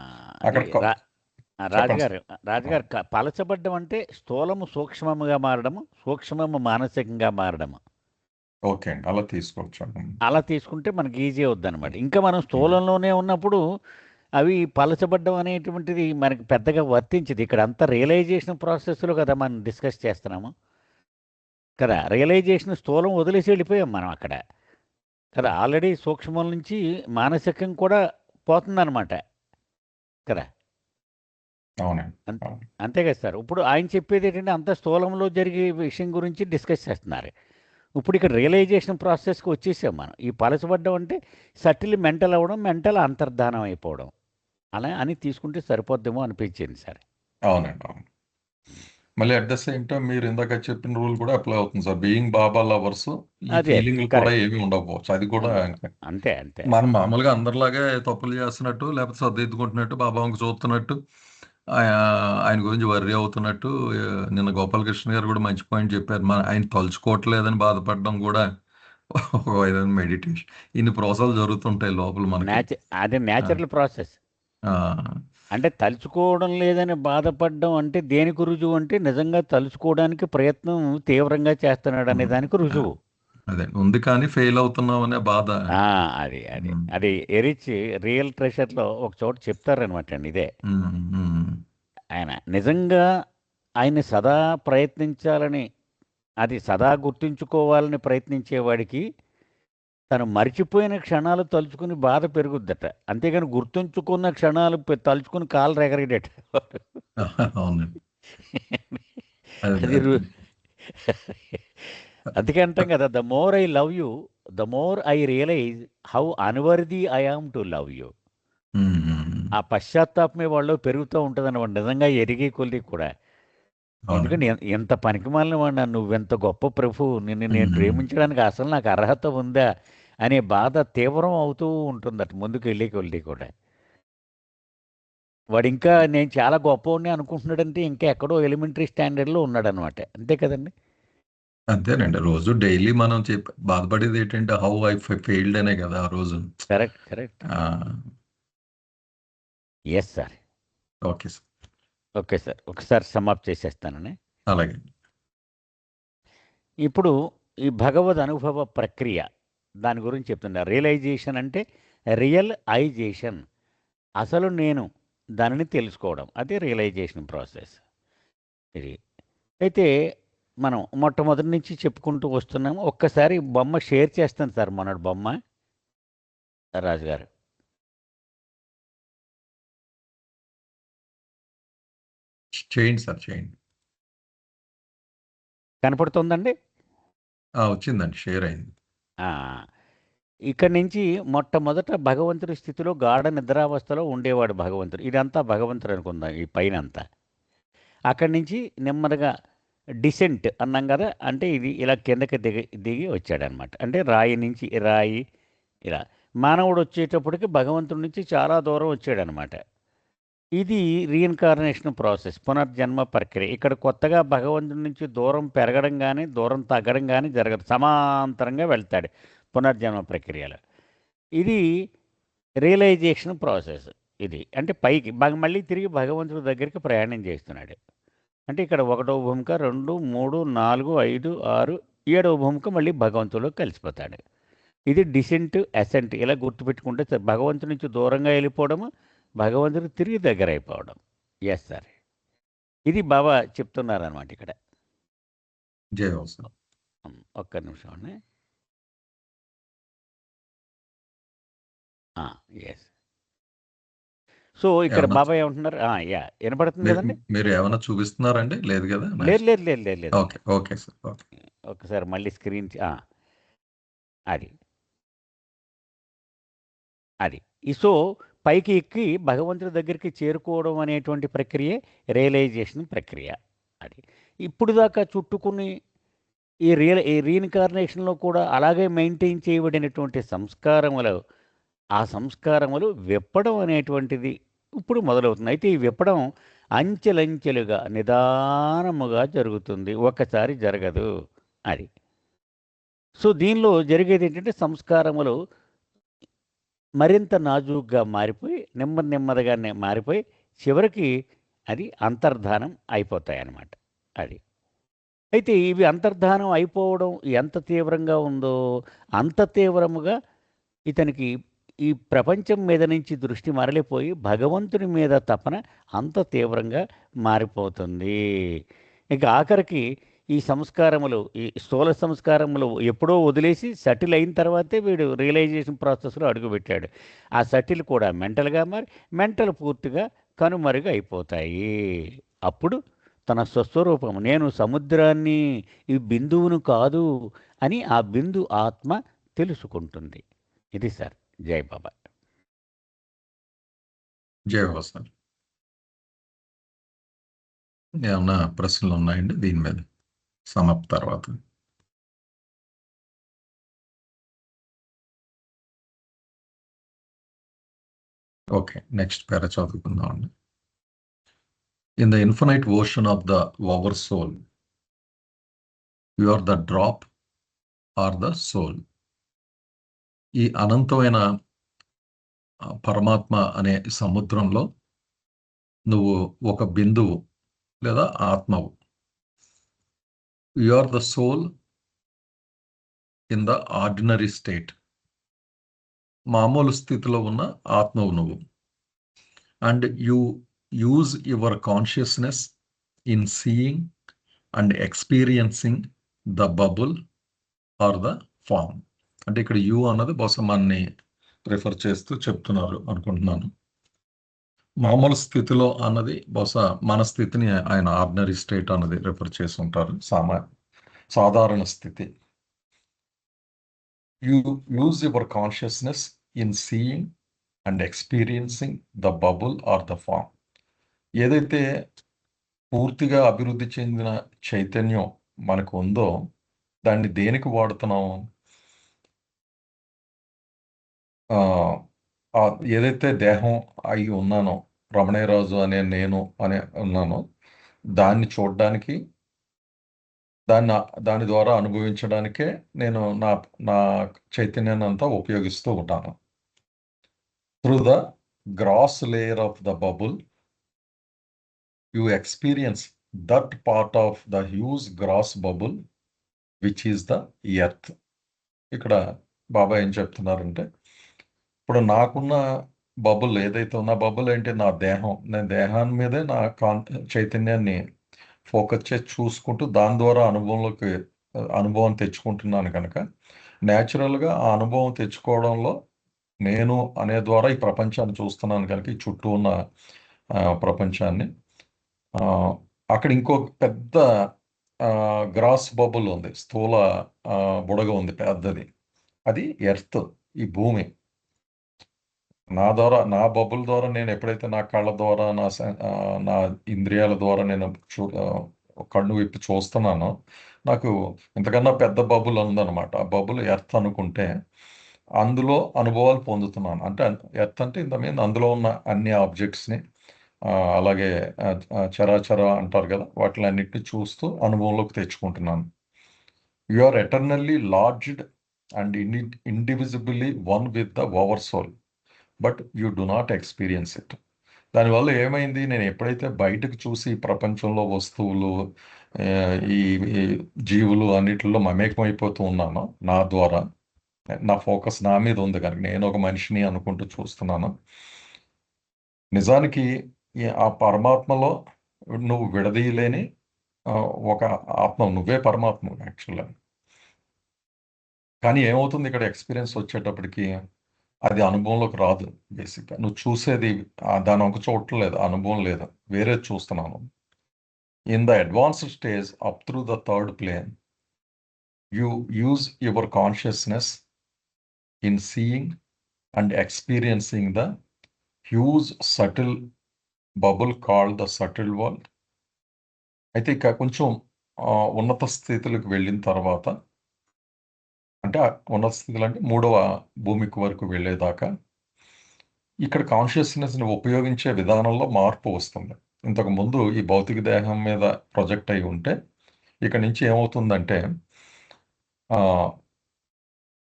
అది అక్కడ చెప్పండి సార్. రాజుగారు పలచబడ్డం అంటే స్థూలము సూక్ష్మముగా మారడము, సూక్ష్మము మానసికంగా మారడము. ఓకే అండి. అలా తీసుకోవచ్చు. అలా తీసుకుంటే మనకి ఈజీ అవుద్దనమాట. ఇంకా మనం స్థూలంలోనే ఉన్నప్పుడు అవి పలచబడ్డం అనేటువంటిది మనకి పెద్దగా వర్తించదు. ఇక్కడ అంతా రియలైజేషన్ ప్రాసెస్‌లో కదా మనం డిస్కస్ చేస్తున్నాము. కదా! రియలైజేషన్ స్థూలం వదిలేసి వెళ్ళిపోయాం మనం అక్కడ. కదా! ఆల్రెడీ సూక్ష్మం నుంచి మానసికం కూడా పోతుందనమాట. కదా! అవునండి. అంతే అవును. అంతే కదా సార్. ఇప్పుడు ఆయన చెప్పేదేంటంటే అంత స్థూలంలో జరిగే విషయం గురించి డిస్కస్ చేస్తున్నారు. ఇప్పుడు ఇక్కడ రియలైజేషన్ ప్రాసెస్‌కి వచ్చేసాం మనం. ఈ పలచబడ్డం అంటే సటిల్ మెంటల్ అవ్వడం, మెంటల్ అంతర్ధానం అయిపోవడం. అలా అని తీసుకుంటే సరిపోద్దేమో అనిపించింది సార్. అవునండి. అవును. మళ్ళీ అట్ ద సేమ్ టైమ్ మీరు ఇందాక చెప్పిన రూల్ కూడా అప్లై అవుతుంది సార్. బీయింగ్ బాబా లవర్స్ ఈ అదే ఫీలింగ్‌లు కూడా కరెక్ట్. ఏమీ ఉండకపోవచ్చు. అది కూడా ఇంకా అంతే అంతే. మనం మామూలుగా అందరిలాగే తప్పులు చేస్తున్నట్టు, లేకపోతే సర్దిద్దుకుంటున్నట్టు, బాబా వంక చూస్తున్నట్టు, ఆయన గురించి వర్రీ అవుతున్నట్టు నిన్న గోపాలకృష్ణ గారు కూడా మంచి పాయింట్ చెప్పారు. ఆయన తలుచుకోవట్లేదని బాధపడడం కూడా ఒక విధమైన మెడిటేషన్. ఇన్ని ప్రాసెస్‌లు జరుగుతుంటాయి లోపల మనకి. అది ఆ! Natural process. ఆ! అంటే తలుచుకోవడం లేదని బాధపడడం అంటే దేనికి రుజువు అంటే నిజంగా తలుచుకోవడానికి ప్రయత్నం తీవ్రంగా చేస్తున్నాడు అనే హ్మ్. దానికి రుజువు. అదే ఉంది కానీ ఫెయిల్ అవుతున్నాం అనే బాధ. అది అది హ్మ్. అది ఎరిచ్ రియల్ ట్రెషర్‌లో ఒక చోట చెప్తారనమాట అండి ఇదే. హ్మ్. ఆయన నిజంగా ఆయన్ని సదా ప్రయత్నించాలని, అది సదా గుర్తుంచుకోవాలని ప్రయత్నించేవాడికి తను మరిచిపోయిన క్షణాలు తలుచుకుని బాధ పెరుగుద్దట. అంతేగాని గుర్తుంచుకున్న క్షణాలు తలుచుకుని కాళ్ళు రెగరేయడట. అవునండి. అది అది అందుకే అంటాం కదా! The more I love you, the more I realise how unworthy I am to love you. Hmm. ఆ పశ్చాత్తాపమే వాళ్ళలో పెరుగుతూ ఉంటదనమాట. నిజంగా ఎరిగే కొద్దీ కూడా. ఎందుకంటే అవునండి. ఎంత పనికిమాలిన వాడినా, నువ్వెంత గొప్ప ప్రభువు, నిన్ను నేను హ్మ్. ప్రేమించడానికి అసలు నాకు అర్హత ఉందా? అనే బాధ తీవ్రం అవుతూ ఉంటుందట ముందుకెళ్ళే కొద్దీ కూడా. వాడింకా నేను చాలా గొప్పోడిని అనుకుంటున్నాడంటే ఇంకా ఎక్కడో ఎలిమెంటరీ స్టాండర్డ్‌లో ఉన్నాడనమాట. అంతే కదండీ! అంతేనండి. రోజు డైలీ మనం బాధపడేది ఏంటంటే హౌ ఐ ఫెయిల్డ్ అనే కదా! ఆ రోజు. కరెక్ట్. కరెక్ట్. ఆ! Yes sir. Okay sir. Okay sir. ఒకసారి సమాప్ట్ చేసేస్తానని. అలాగే. ఇప్పుడు ఈ భగవద్ అనుభవ ప్రక్రియ దాని గురించి చెప్తున్నా. రియలైజేషన్ అంటే రియల్ ఐజేషన్. అసలు నేను దానిని తెలుసుకోవడం, అదే రియలైజేషన్ ప్రాసెస్. ఇది అయితే మనం మొట్టమొదటి నుంచి చెప్పుకుంటూ వస్తున్నాము. ఒక్కసారి బొమ్మ షేర్ చేస్తాను సార్, మొన్నటి బొమ్మ రాజుగారు. చేయండి సార్, చేయండి. కనపడుతుందండి? వచ్చిందండి, షేర్ అయింది. ఆ, ఇక్కడి నుంచి మొట్టమొదట భగవంతుడి స్థితిలో గాఢ నిద్రావస్థలో ఉండేవాడు భగవంతుడు. ఇదంతా భగవంతుడు అనుకుందాం, ఈ పైన అంతా. అక్కడి నుంచి నెమ్మదిగా డిసెంట్ అన్నాం కదా, అంటే ఇది ఇలా కిందకి దిగి వచ్చాడనమాట. అంటే రాయి నుంచి రాయి ఇలా మానవుడు వచ్చేటప్పటికి భగవంతుడి నుంచి చాలా దూరం వచ్చాడనమాట. ఇది రీఇన్కార్నేషన్ ప్రాసెస్, పునర్జన్మ ప్రక్రియ. ఇక్కడ కొత్తగా భగవంతుడి నుంచి దూరం పెరగడం కానీ దూరం తగ్గడం కానీ జరగదు, సమాంతరంగా వెళ్తాడు పునర్జన్మ ప్రక్రియలో. ఇది రియలైజేషన్ ప్రాసెస్. ఇది అంటే పైకి మళ్ళీ తిరిగి భగవంతుడి దగ్గరికి ప్రయాణం చేస్తున్నాడు. అంటే ఇక్కడ 1వ భూమిక, 2, 3, 4, 5, 6, 7వ భూమిక మళ్ళీ భగవంతుడిలో కలిసిపోతాడు. ఇది డిసెంట్ అసెంట్. ఇలా గుర్తుపెట్టుకుంటే భగవంతుడి నుంచి దూరంగా వెళ్ళిపోవడము, భగవంతుడికి తిరిగి దగ్గర అయిపోవడం. ఎస్ సార్, ఇది బాబా చెప్తున్నారనమాట ఇక్కడ. జై అవసరం. ఒక్క నిమిషం అండి. ఎస్. సో ఇక్కడ బాబా ఏమంటున్నారు? యా, వినపడుతుంది కదండి? మీరు ఏమైనా చూపిస్తున్నారండి? లేదు కదా? లేదు లేదు లేదు లేదు లేదు. Okay, okay sir, okay. ఒకసారి మళ్ళీ స్క్రీన్ అది అది సో పైకి ఎక్కి భగవంతుడి దగ్గరికి చేరుకోవడం అనేటువంటి ప్రక్రియ రియలైజేషన్ ప్రక్రియ. అది ఇప్పుడు దాకా చుట్టుకుని ఈ రీఇన్కార్నేషన్లో కూడా అలాగే మెయింటైన్ చేయబడినటువంటి సంస్కారములు, ఆ సంస్కారములు విప్పడం అనేటువంటిది ఇప్పుడు మొదలవుతుంది. అయితే ఈ విప్పడం అంచెలంచెలుగా నిదానముగా జరుగుతుంది, ఒక్కసారి జరగదు. అది సో దీనిలో జరిగేది ఏంటంటే సంస్కారములు మరింత నాజూగ్గా మారిపోయి నెమ్మదిగానే మారిపోయి చివరికి అది అంతర్ధానం అయిపోతాయి అన్నమాట. అది అయితే ఇవి అంతర్ధానం అయిపోవడం ఎంత తీవ్రంగా ఉందో అంత తీవ్రముగా ఇతనికి ఈ ప్రపంచం మీద నుంచి దృష్టి మరలిపోయి భగవంతుని మీద తపన అంత తీవ్రంగా మారిపోతుంది. ఇక ఆఖరికి ఈ సంస్కారములు, ఈ స్థూల సంస్కారములు ఎప్పుడో వదిలేసి సటిల్ అయిన తర్వాతే వీడు రియలైజేషన్ ప్రాసెస్లో అడుగుపెట్టాడు. ఆ సటిల్ కూడా మెంటల్గా మారి మెంటల్ పూర్తిగా కనుమరుగు అయిపోతాయి. అప్పుడు తన స్వస్వరూపం, నేను సముద్రాన్ని, ఈ బిందువును కాదు అని ఆ బిందు ఆత్మ తెలుసుకుంటుంది. ఇది సార్. జై బాబా. జై బాబా సార్. ఏమన్నా ప్రశ్నలు ఉన్నాయండి దీని మీద సమాప్తి తర్వాత? ఓకే, నెక్స్ట్ పేర చదువుకుందాం అండి. In the infinite ocean of the over soul, you are the drop or the soul. ఈ అనంతమైన పరమాత్మ అనే సముద్రంలో నువ్వు ఒక బిందువు లేదా ఆత్మవు. You are the soul in the ordinary state. మామూలు స్థితిలో ఉన్న ఆత్మవు నువ్వు. And you use your consciousness in seeing and experiencing the bubble or the form. అంటే ఇక్కడ యు అన్నది బహుశా మనని రిఫర్ చేస్తూ చెప్తున్నారు అనుకుంటున్నాను. మామూలు స్థితిలో అన్నది బహుశా మన స్థితిని ఆయన ఆర్డినరీ స్టేట్ అన్నది రిఫర్ చేసి ఉంటారు, సాధారణ స్థితి. You use your consciousness in seeing and experiencing the bubble or the form. ఏదైతే పూర్తిగా అభివృద్ధి చెందిన చైతన్యం మనకు ఉందో దాన్ని దేనికి వాడుతున్నాం? ఏదైతే దేహం అయి ఉన్నానో, రమణయ్యరాజు అనే నేను అనే ఉన్నానో, దాన్ని చూడడానికి, దాని ద్వారా అనుభవించడానికే నేను నా చైతన్యాన్ని అంతా ఉపయోగిస్తూ ఉంటాను. Through the gross layer of the bubble you experience that part of the huge gross bubble which is the earth. ఇక్కడ బాబా ఏం చెప్తున్నారంటే, ఇప్పుడు నాకున్న బబుల్ ఏదైతే ఉన్న బబుల్ ఏంటి, నా దేహం, నేను దేహాన్ని మీదే నా చైతన్యాన్ని ఫోకస్ చేసి చూసుకుంటూ దాని ద్వారా అనుభవం తెచ్చుకుంటున్నాను కనుక న్యాచురల్గా ఆ అనుభవం తెచ్చుకోవడంలో నేను అనే ద్వారా ఈ ప్రపంచాన్ని చూస్తున్నాను కనుక ఈ చుట్టూ ఉన్న ప్రపంచాన్ని. అక్కడ ఇంకో పెద్ద గ్రాస్ బబుల్ ఉంది, స్థూల బుడగ ఉంది పెద్దది, అది ఎర్త్, ఈ భూమి. నా బబుల్ ద్వారా నేను ఎప్పుడైతే నా కళ్ళ ద్వారా నా ఇంద్రియాల ద్వారా నేను కన్ను విప్పి చూస్తున్నానో నాకు ఇంతకన్నా పెద్ద బబుల్ ఉందన్నమాట. ఆ బబుల్ ఎర్త్ అనుకుంటే అందులో అనుభవాలు పొందుతున్నాను. అంటే ఎర్త్ అంటే ఇంత మీద అందులో ఉన్న అన్ని ఆబ్జెక్ట్స్ని అలాగే చరాచర అంటారు కదా, వాటిని అన్నిటిని చూస్తూ అనుభవంలోకి తెచ్చుకుంటున్నాను. You are eternally large and indivisibly one with the over soul, but you do not experience it. దానివల్ల ఏమైంది, నేను ఎప్పుడైతే బయటకు చూసి ప్రపంచంలో వస్తువులు ఈ జీవులు అన్నిటిలో మమేకమైపోతూ ఉన్నానో నా ద్వారా, నా ఫోకస్ నా మీద ఉంది కనుక నేను ఒక మనిషిని అనుకుంటూ చూస్తున్నాను. నిజానికి ఆ పరమాత్మలో నువ్వు విడదీయలేని ఒక ఆత్మ, నువ్వే పరమాత్మ యాక్చువల్గా. కానీ ఏమవుతుంది ఇక్కడ ఎక్స్పీరియన్స్ వచ్చేటప్పటికి అది అనుభవంలోకి రాదు. బేసిక్గా నువ్వు చూసేది దాని ఒక చూడలేదు, అనుభవం లేదు, వేరే చూస్తున్నాను. In the advanced stage up through the third plane you use your consciousness in seeing and experiencing the huge subtle bubble called the subtle world. అయితే ఇక కొంచెం ఉన్నత స్థితులకు వెళ్ళిన తర్వాత, అంటే ఉన్నత స్థితులు అంటే 3వ భూమికి వరకు వెళ్ళేదాకా ఇక్కడ కాన్షియస్నెస్ని ఉపయోగించే విధానంలో మార్పు వస్తుంది. ఇంతకుముందు ఈ భౌతిక దేహం మీద ప్రొజెక్ట్ అయి ఉంటే ఇక్కడ నుంచి ఏమవుతుందంటే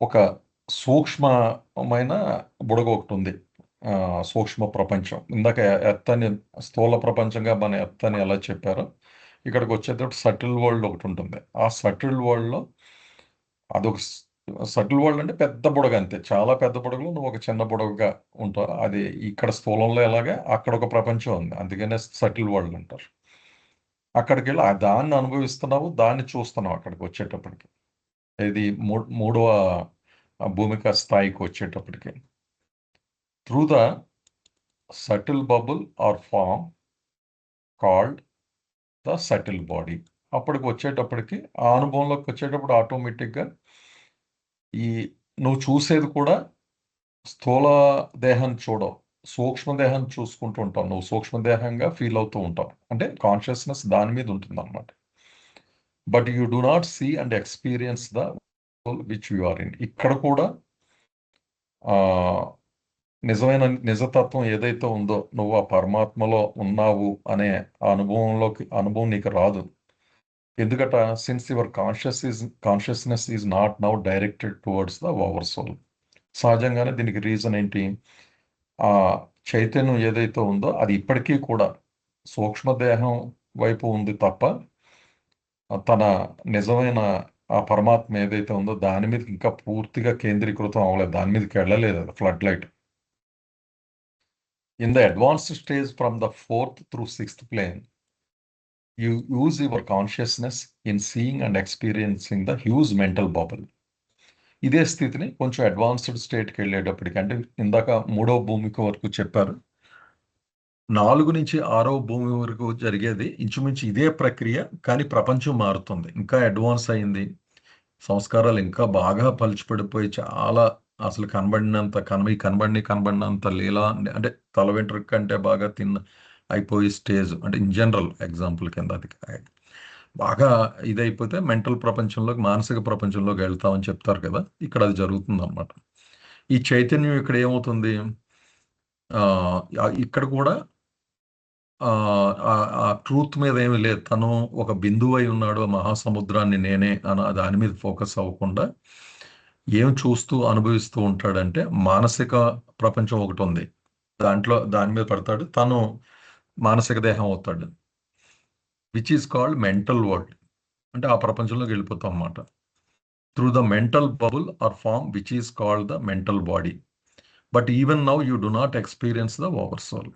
ఒక సూక్ష్మమైన బుడగ ఒకటి ఉంది, సూక్ష్మ ప్రపంచం. ఇందాక ఎత్తని స్థూల ప్రపంచంగా మన ఎత్తని ఎలా చెప్పారో ఇక్కడికి వచ్చేటప్పుడు సటిల్ వరల్డ్ ఒకటి ఉంటుంది. ఆ సటిల్ వరల్డ్లో అదొక సటిల్ వరల్డ్ అంటే పెద్ద బుడగ, అంతే, చాలా పెద్ద బుడగలో నువ్వు ఒక చిన్న బుడగగా ఉంటావు. అది ఇక్కడ స్థూలంలో ఎలాగే అక్కడ ఒక ప్రపంచం ఉంది, అందుకనే సటిల్ వరల్డ్ అంటారు. అక్కడికి వెళ్ళి దాన్ని అనుభవిస్తున్నావు, దాన్ని చూస్తున్నావు అక్కడికి వచ్చేటప్పటికి. ఇది 3వ భూమిక స్థాయికి వచ్చేటప్పటికి through the subtle bubble or form called the subtle body. అప్పటికి వచ్చేటప్పటికి ఆ అనుభవంలోకి వచ్చేటప్పుడు ఆటోమేటిక్గా ఈ నువ్వు చూసేది కూడా స్థూల దేహాన్ని చూడవు, సూక్ష్మదేహాన్ని చూసుకుంటూ ఉంటావు. నువ్వు సూక్ష్మదేహంగా ఫీల్ అవుతూ ఉంటావు, అంటే కాన్షియస్నెస్ దాని మీద ఉంటుంది అన్నమాట. But you do not see and experience the which you are in. ఇక్కడ కూడా నిజమైన నిజతత్వం ఏదైతే ఉందో, నువ్వు ఆ పరమాత్మలో ఉన్నావు అనే అనుభవం నీకు రాదు. ఎందుకట, since your consciousness is not now directed towards the over soul. సహజంగానే దీనికి రీజన్ ఏంటి, ఆ చైతన్యం ఏదైతే ఉందో అది ఇప్పటికీ కూడా సూక్ష్మదేహం వైపు ఉంది తప్ప తన నిజమైన ఆ పరమాత్మ ఏదైతే ఉందో దాని మీద ఇంకా పూర్తిగా కేంద్రీకృతం అవ్వలేదు, దాని మీదకి వెళ్ళలేదు అది flood light. In the advanced stage from the 4th through 6th plane, you use your consciousness in seeing and experiencing the huge mental bubble. ఇదే స్థితిని కొంచెం అడ్వాన్స్డ్ స్టేట్కి వెళ్ళేటప్పటికి, అంటే ఇందాక 3వ భూమికి వరకు చెప్పారు, 4 నుంచి 6వ భూమి వరకు జరిగేది ఇంచుమించు ఇదే ప్రక్రియ. కానీ ప్రపంచం మారుతుంది, ఇంకా అడ్వాన్స్ అయింది, సంస్కారాలు ఇంకా బాగా పలిచిపడిపోయి చాలా అసలు కనబడినంత లీలా, అంటే తల వెంట్రుక కంటే బాగా అయిపోయి స్టేజ్, అంటే ఇన్ జనరల్ ఎగ్జాంపుల్ కింద అది బాగా ఇదైపోతే మెంటల్ ప్రపంచంలోకి, మానసిక ప్రపంచంలోకి వెళ్తామని చెప్తారు కదా, ఇక్కడ అది జరుగుతుంది అన్నమాట. ఈ చైతన్యం ఇక్కడ ఏమవుతుంది, ఇక్కడ కూడా ఆ ట్రూత్ మీద ఏమీ లేదు, తను ఒక బిందువు అయి ఉన్నాడు, మహాసముద్రాన్ని నేనే దాని మీద ఫోకస్ అవ్వకుండా ఏం చూస్తూ అనుభవిస్తూ ఉంటాడంటే మానసిక ప్రపంచం ఒకటి ఉంది, దాని మీద పడతాడు, తను మానసిక దేహం అవుతాడు, which is called mental world. అంటే ఆ ప్రపంచంలోకి వెళ్ళిపోతాం అన్నమాట. Through the mental bubble or form which is called the mental body. But even now you do not experience the over soul.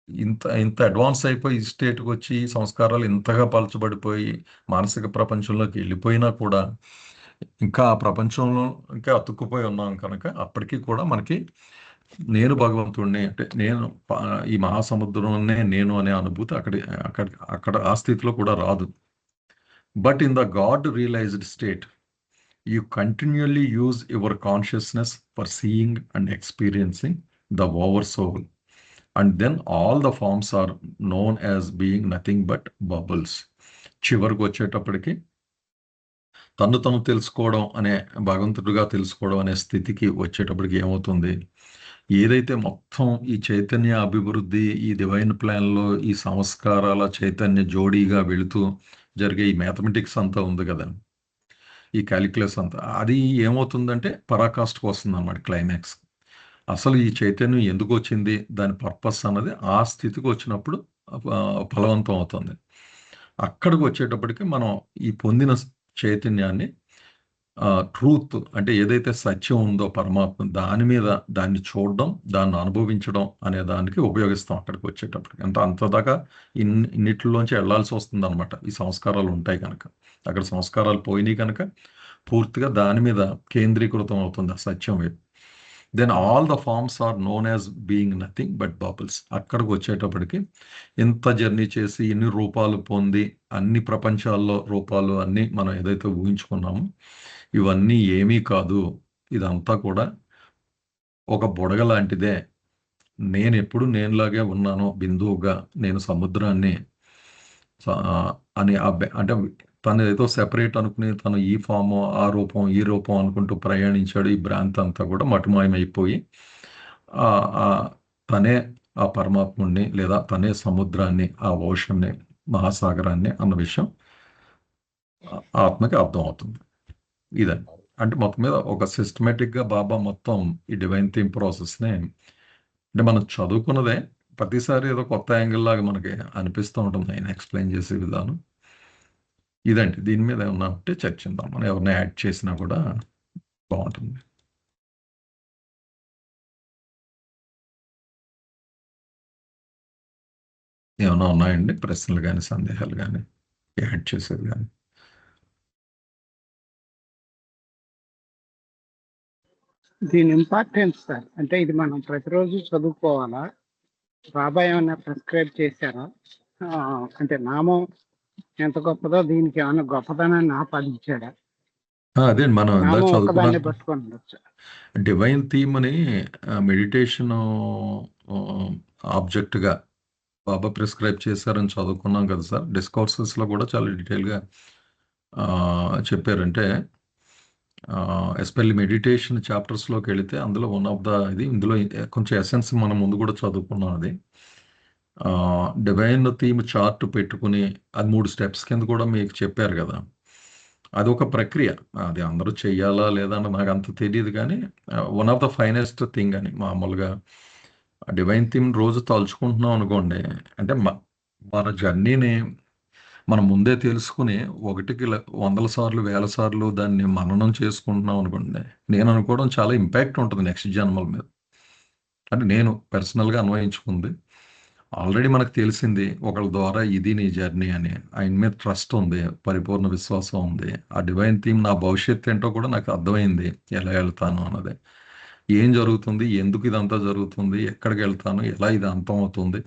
ఇంత ఇంత అడ్వాన్స్ అయిపోయి ఈ స్టేట్కి వచ్చి సంస్కారాలు ఇంతగా పలచబడిపోయి మానసిక ప్రపంచంలోకి వెళ్ళిపోయినా కూడా ఇంకా ఆ ప్రపంచంలో ఇంకా అతుక్కుపోయి ఉన్నాం కనుక అప్పటికీ కూడా మనకి నేను భగవంతుడిని, అంటే నేను ఈ మహాసముద్రంలోనే నేను అనే అనుభూతి అక్కడ ఆ స్థితిలో కూడా రాదు. But in the God realised state you continually use your consciousness for seeing and experiencing the oversoul, and then all the forms are known as being nothing but bubbles. చివరికి వచ్చేటప్పటికి తను తెలుసుకోవడం అనే భగవంతుడిగా తెలుసుకోవడం అనే స్థితికి వచ్చేటప్పటికి ఏమవుతుంది, ఏదైతే మొత్తం ఈ చైతన్య అభివృద్ధి ఈ డివైన్ ప్లాన్లో ఈ సంస్కారాల చైతన్య జోడీగా వెళుతూ జరిగే ఈ మ్యాథమెటిక్స్ అంతా ఉంది కదా, ఈ క్యాలిక్యులస్ అంతా, అది ఏమవుతుందంటే పరాకాష్ఠకు వస్తుంది అన్నమాట, క్లైమాక్స్. అసలు ఈ చైతన్యం ఎందుకు వచ్చింది, దాని పర్పస్ అన్నది ఆ స్థితికి వచ్చినప్పుడు ఫలవంతం అవుతుంది. అక్కడికి వచ్చేటప్పటికి మనం ఈ పొందిన చైతన్యాన్ని ట్రూత్ అంటే ఏదైతే సత్యం ఉందో పరమాత్మ, దాని మీద దాన్ని చూడడం, దాన్ని అనుభవించడం అనే దానికి ఉపయోగిస్తాం అక్కడికి వచ్చేటప్పటికి. అంటే అంతదాకా ఇన్నిట్లోంచి వెళ్లాల్సి వస్తుంది అనమాట, ఈ సంస్కారాలు ఉంటాయి కనుక. అక్కడ సంస్కారాలు పోయినాయి కనుక పూర్తిగా దాని మీద కేంద్రీకృతం అవుతుంది ఆ సత్యం వైపు. Then all the forms are known as being nothing but bubbles. అక్కడికి వచ్చేటప్పటికి ఇంత జర్నీ చేసి ఇన్ని రూపాలు పొంది అన్ని ప్రపంచాల్లో రూపాలు అన్నీ మనం ఏదైతే ఊహించుకున్నామో ఇవన్నీ ఏమీ కాదు, ఇదంతా కూడా ఒక బుడగ లాంటిదే. నేను ఎప్పుడు నేనులాగే ఉన్నాను బిందువుగా, నేను సముద్రాన్ని అని అంటే తను ఏదో సెపరేట్ అనుకుని తను ఈ ఫాము ఆ రూపం ఈ రూపం అనుకుంటూ ప్రయాణించాడు. ఈ భ్రాంతి అంతా కూడా మటుమాయమైపోయి తనే ఆ పరమాత్ముడిని లేదా తనే సముద్రాన్ని, ఆ ఓషన్ని, మహాసాగరాన్ని అన్న విషయం ఆత్మకి అర్థం అవుతుంది. ఇదండి, అంటే మొత్తం మీద ఒక సిస్టమేటిక్గా బాబా మొత్తం ఈ డివైన్ థీమ్ ప్రాసెస్ని, అంటే మనం చదువుకున్నదే ప్రతిసారి ఏదో కొత్త యాంగిల్ లాగా మనకి అనిపిస్తూ ఉంటుంది ఆయన ఎక్స్ప్లెయిన్ చేసే విధానం. ఇదండి, దీని మీద ఏమన్నా ఉంటే చర్చిద్దాం, మనం ఎవరిని యాడ్ చేసినా కూడా బాగుంటుంది. ఏమైనా ఉన్నాయండి ప్రశ్నలు కానీ సందేహాలు కానీ యాడ్ చేసేది కానీ? దీని ఇంపార్టెన్స్ సార్, అంటే ఇది మనం ప్రతిరోజు చదువుకోవాలా? బాబా ఏమైనా ప్రిస్క్రైబ్ చేశారా? అంటే నామం ఎంత గొప్పదో దీనికి ఏమైనా గొప్పదనాన్ని ఆపాదించాడా? అదే మనం ఇందాక చదువుకున్నాం పట్టుకోండి. డివైన్ థీమ్ అని మెడిటేషన్ ఆబ్జెక్ట్గా బాబా ప్రిస్క్రైబ్ చేశారని చదువుకున్నాం కదా సార్. డిస్కోర్సెస్లో కూడా చాలా డీటెయిల్గా చెప్పారంటే ఎస్పెషల్లీ మెడిటేషన్ చాప్టర్స్లోకి వెళితే అందులో వన్ ఆఫ్ ద ఇందులో కొంచెం ఎసెన్స్ మనం ముందు కూడా చదువుకున్నాం. అది డివైన్ థీమ్ చార్ట్ పెట్టుకుని అది 3 స్టెప్స్ కింద కూడా మీకు చెప్పారు కదా. అది ఒక ప్రక్రియ, అది అందరూ చెయ్యాలా లేదా అని నాకు అంత తెలియదు, కానీ one of the finest thing అని మామూలుగా డివైన్ థీమ్ రోజు తలుచుకుంటున్నాం అనుకోండి, అంటే మన జర్నీని మనం ముందే తెలుసుకుని 1కి 100 సార్లు 1000 సార్లు దాన్ని మననం చేసుకుంటున్నాం అనుకోండి, నేను అనుకోవడం చాలా ఇంపాక్ట్ ఉంటుంది నెక్స్ట్ జన్మల మీద. అంటే నేను పర్సనల్గా అన్వయించుకుంది, ఆల్రెడీ మనకు తెలిసింది ఒకళ్ళ ద్వారా ఇది నీ జర్నీ అని, ఆయన మీద ట్రస్ట్ ఉంది, పరిపూర్ణ విశ్వాసం ఉంది. ఆ డివైన్ థీమ్ నా భవిష్యత్తు ఏంటో కూడా నాకు అర్థమైంది, ఎలా వెళ్తాను అన్నది, ఏం జరుగుతుంది, ఎందుకు ఇదంతా జరుగుతుంది, ఎక్కడికి వెళ్తాను, ఎలా ఇది అంతం అవుతుంది,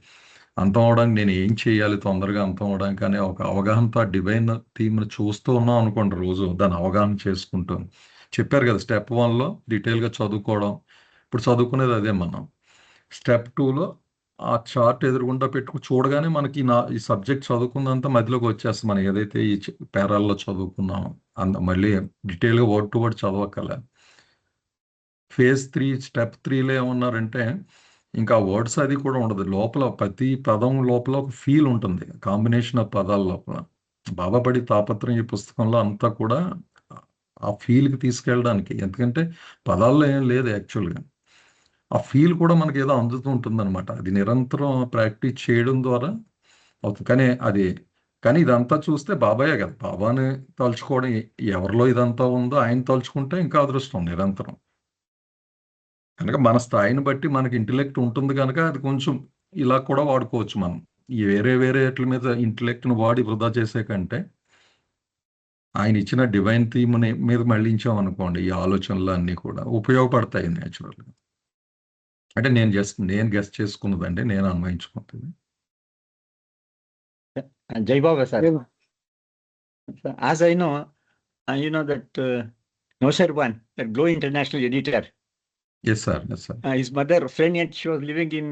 అంతం అవడానికి నేను ఏం చేయాలి తొందరగా అంతం అవడానికి అనే ఒక అవగాహనతో డివైన్ థీమ్ని చూస్తూ ఉన్నాం అనుకోండి, రోజు దాన్ని అవగాహన చేసుకుంటూ. చెప్పారు కదా స్టెప్ 1లో డీటెయిల్గా చదువుకోవడం, ఇప్పుడు చదువుకునేది అదే. మనం స్టెప్ 2లో ఆ చార్ట్ ఎదురుగుండా పెట్టుకుని చూడగానే మనకి ఈ సబ్జెక్ట్ చదువుకుందంతా మధ్యలోకి వచ్చేస్తుంది. మనం ఏదైతే ఈ పేరాల్లో చదువుకున్నామో మళ్ళీ డీటెయిల్గా వర్డ్ టు వర్డ్ చదవక్కల. ఫేజ్ 3 స్టెప్ 3లో ఏమన్నారంటే ఇంకా వర్డ్స్ అది కూడా ఉండదు, లోపల ప్రతి పదం లోపల ఒక ఫీల్ ఉంటుంది, కాంబినేషన్ ఆఫ్ పదాల లోపల. బాబా పడి తాపత్రం ఈ పుస్తకంలో అంతా కూడా ఆ ఫీల్కి తీసుకెళ్ళడానికి, ఎందుకంటే పదాల్లో ఏం లేదు యాక్చువల్గా, ఆ ఫీల్ కూడా మనకి ఏదో అందుతూ ఉంటుంది అనమాట. అది నిరంతరం ప్రాక్టీస్ చేయడం ద్వారా అవుతుంది. కానీ ఇదంతా చూస్తే బాబాయే కదా, బాబాని తలుచుకోవడం ఎవరిలో ఇదంతా ఉందో ఆయన తలుచుకుంటే ఇంకా అదృష్టం నిరంతరం. కనుక మన స్థాయిని బట్టి మనకి ఇంటెలెక్ట్ ఉంటుంది కనుక అది కొంచెం ఇలా కూడా వాడుకోవచ్చు మనం. ఈ వేరే వేరే వాటి మీద ఇంటెలెక్ట్ని వాడి వృధా చేసే కంటే ఆయన ఇచ్చిన డివైన్ థీమ్ మీద మళ్ళించాం అనుకోండి, ఈ ఆలోచనలు అన్నీ కూడా ఉపయోగపడతాయి న్యాచురల్గా. అంటే నేను గెస్ట్ చేసుకున్నదండి, నేను అన్వయించుకుంటుంది. Jai Baba, sir. As I know, you know that Nosher One, that Glow International editor, yes sir, yes sir. his mother, friend, yet she was living in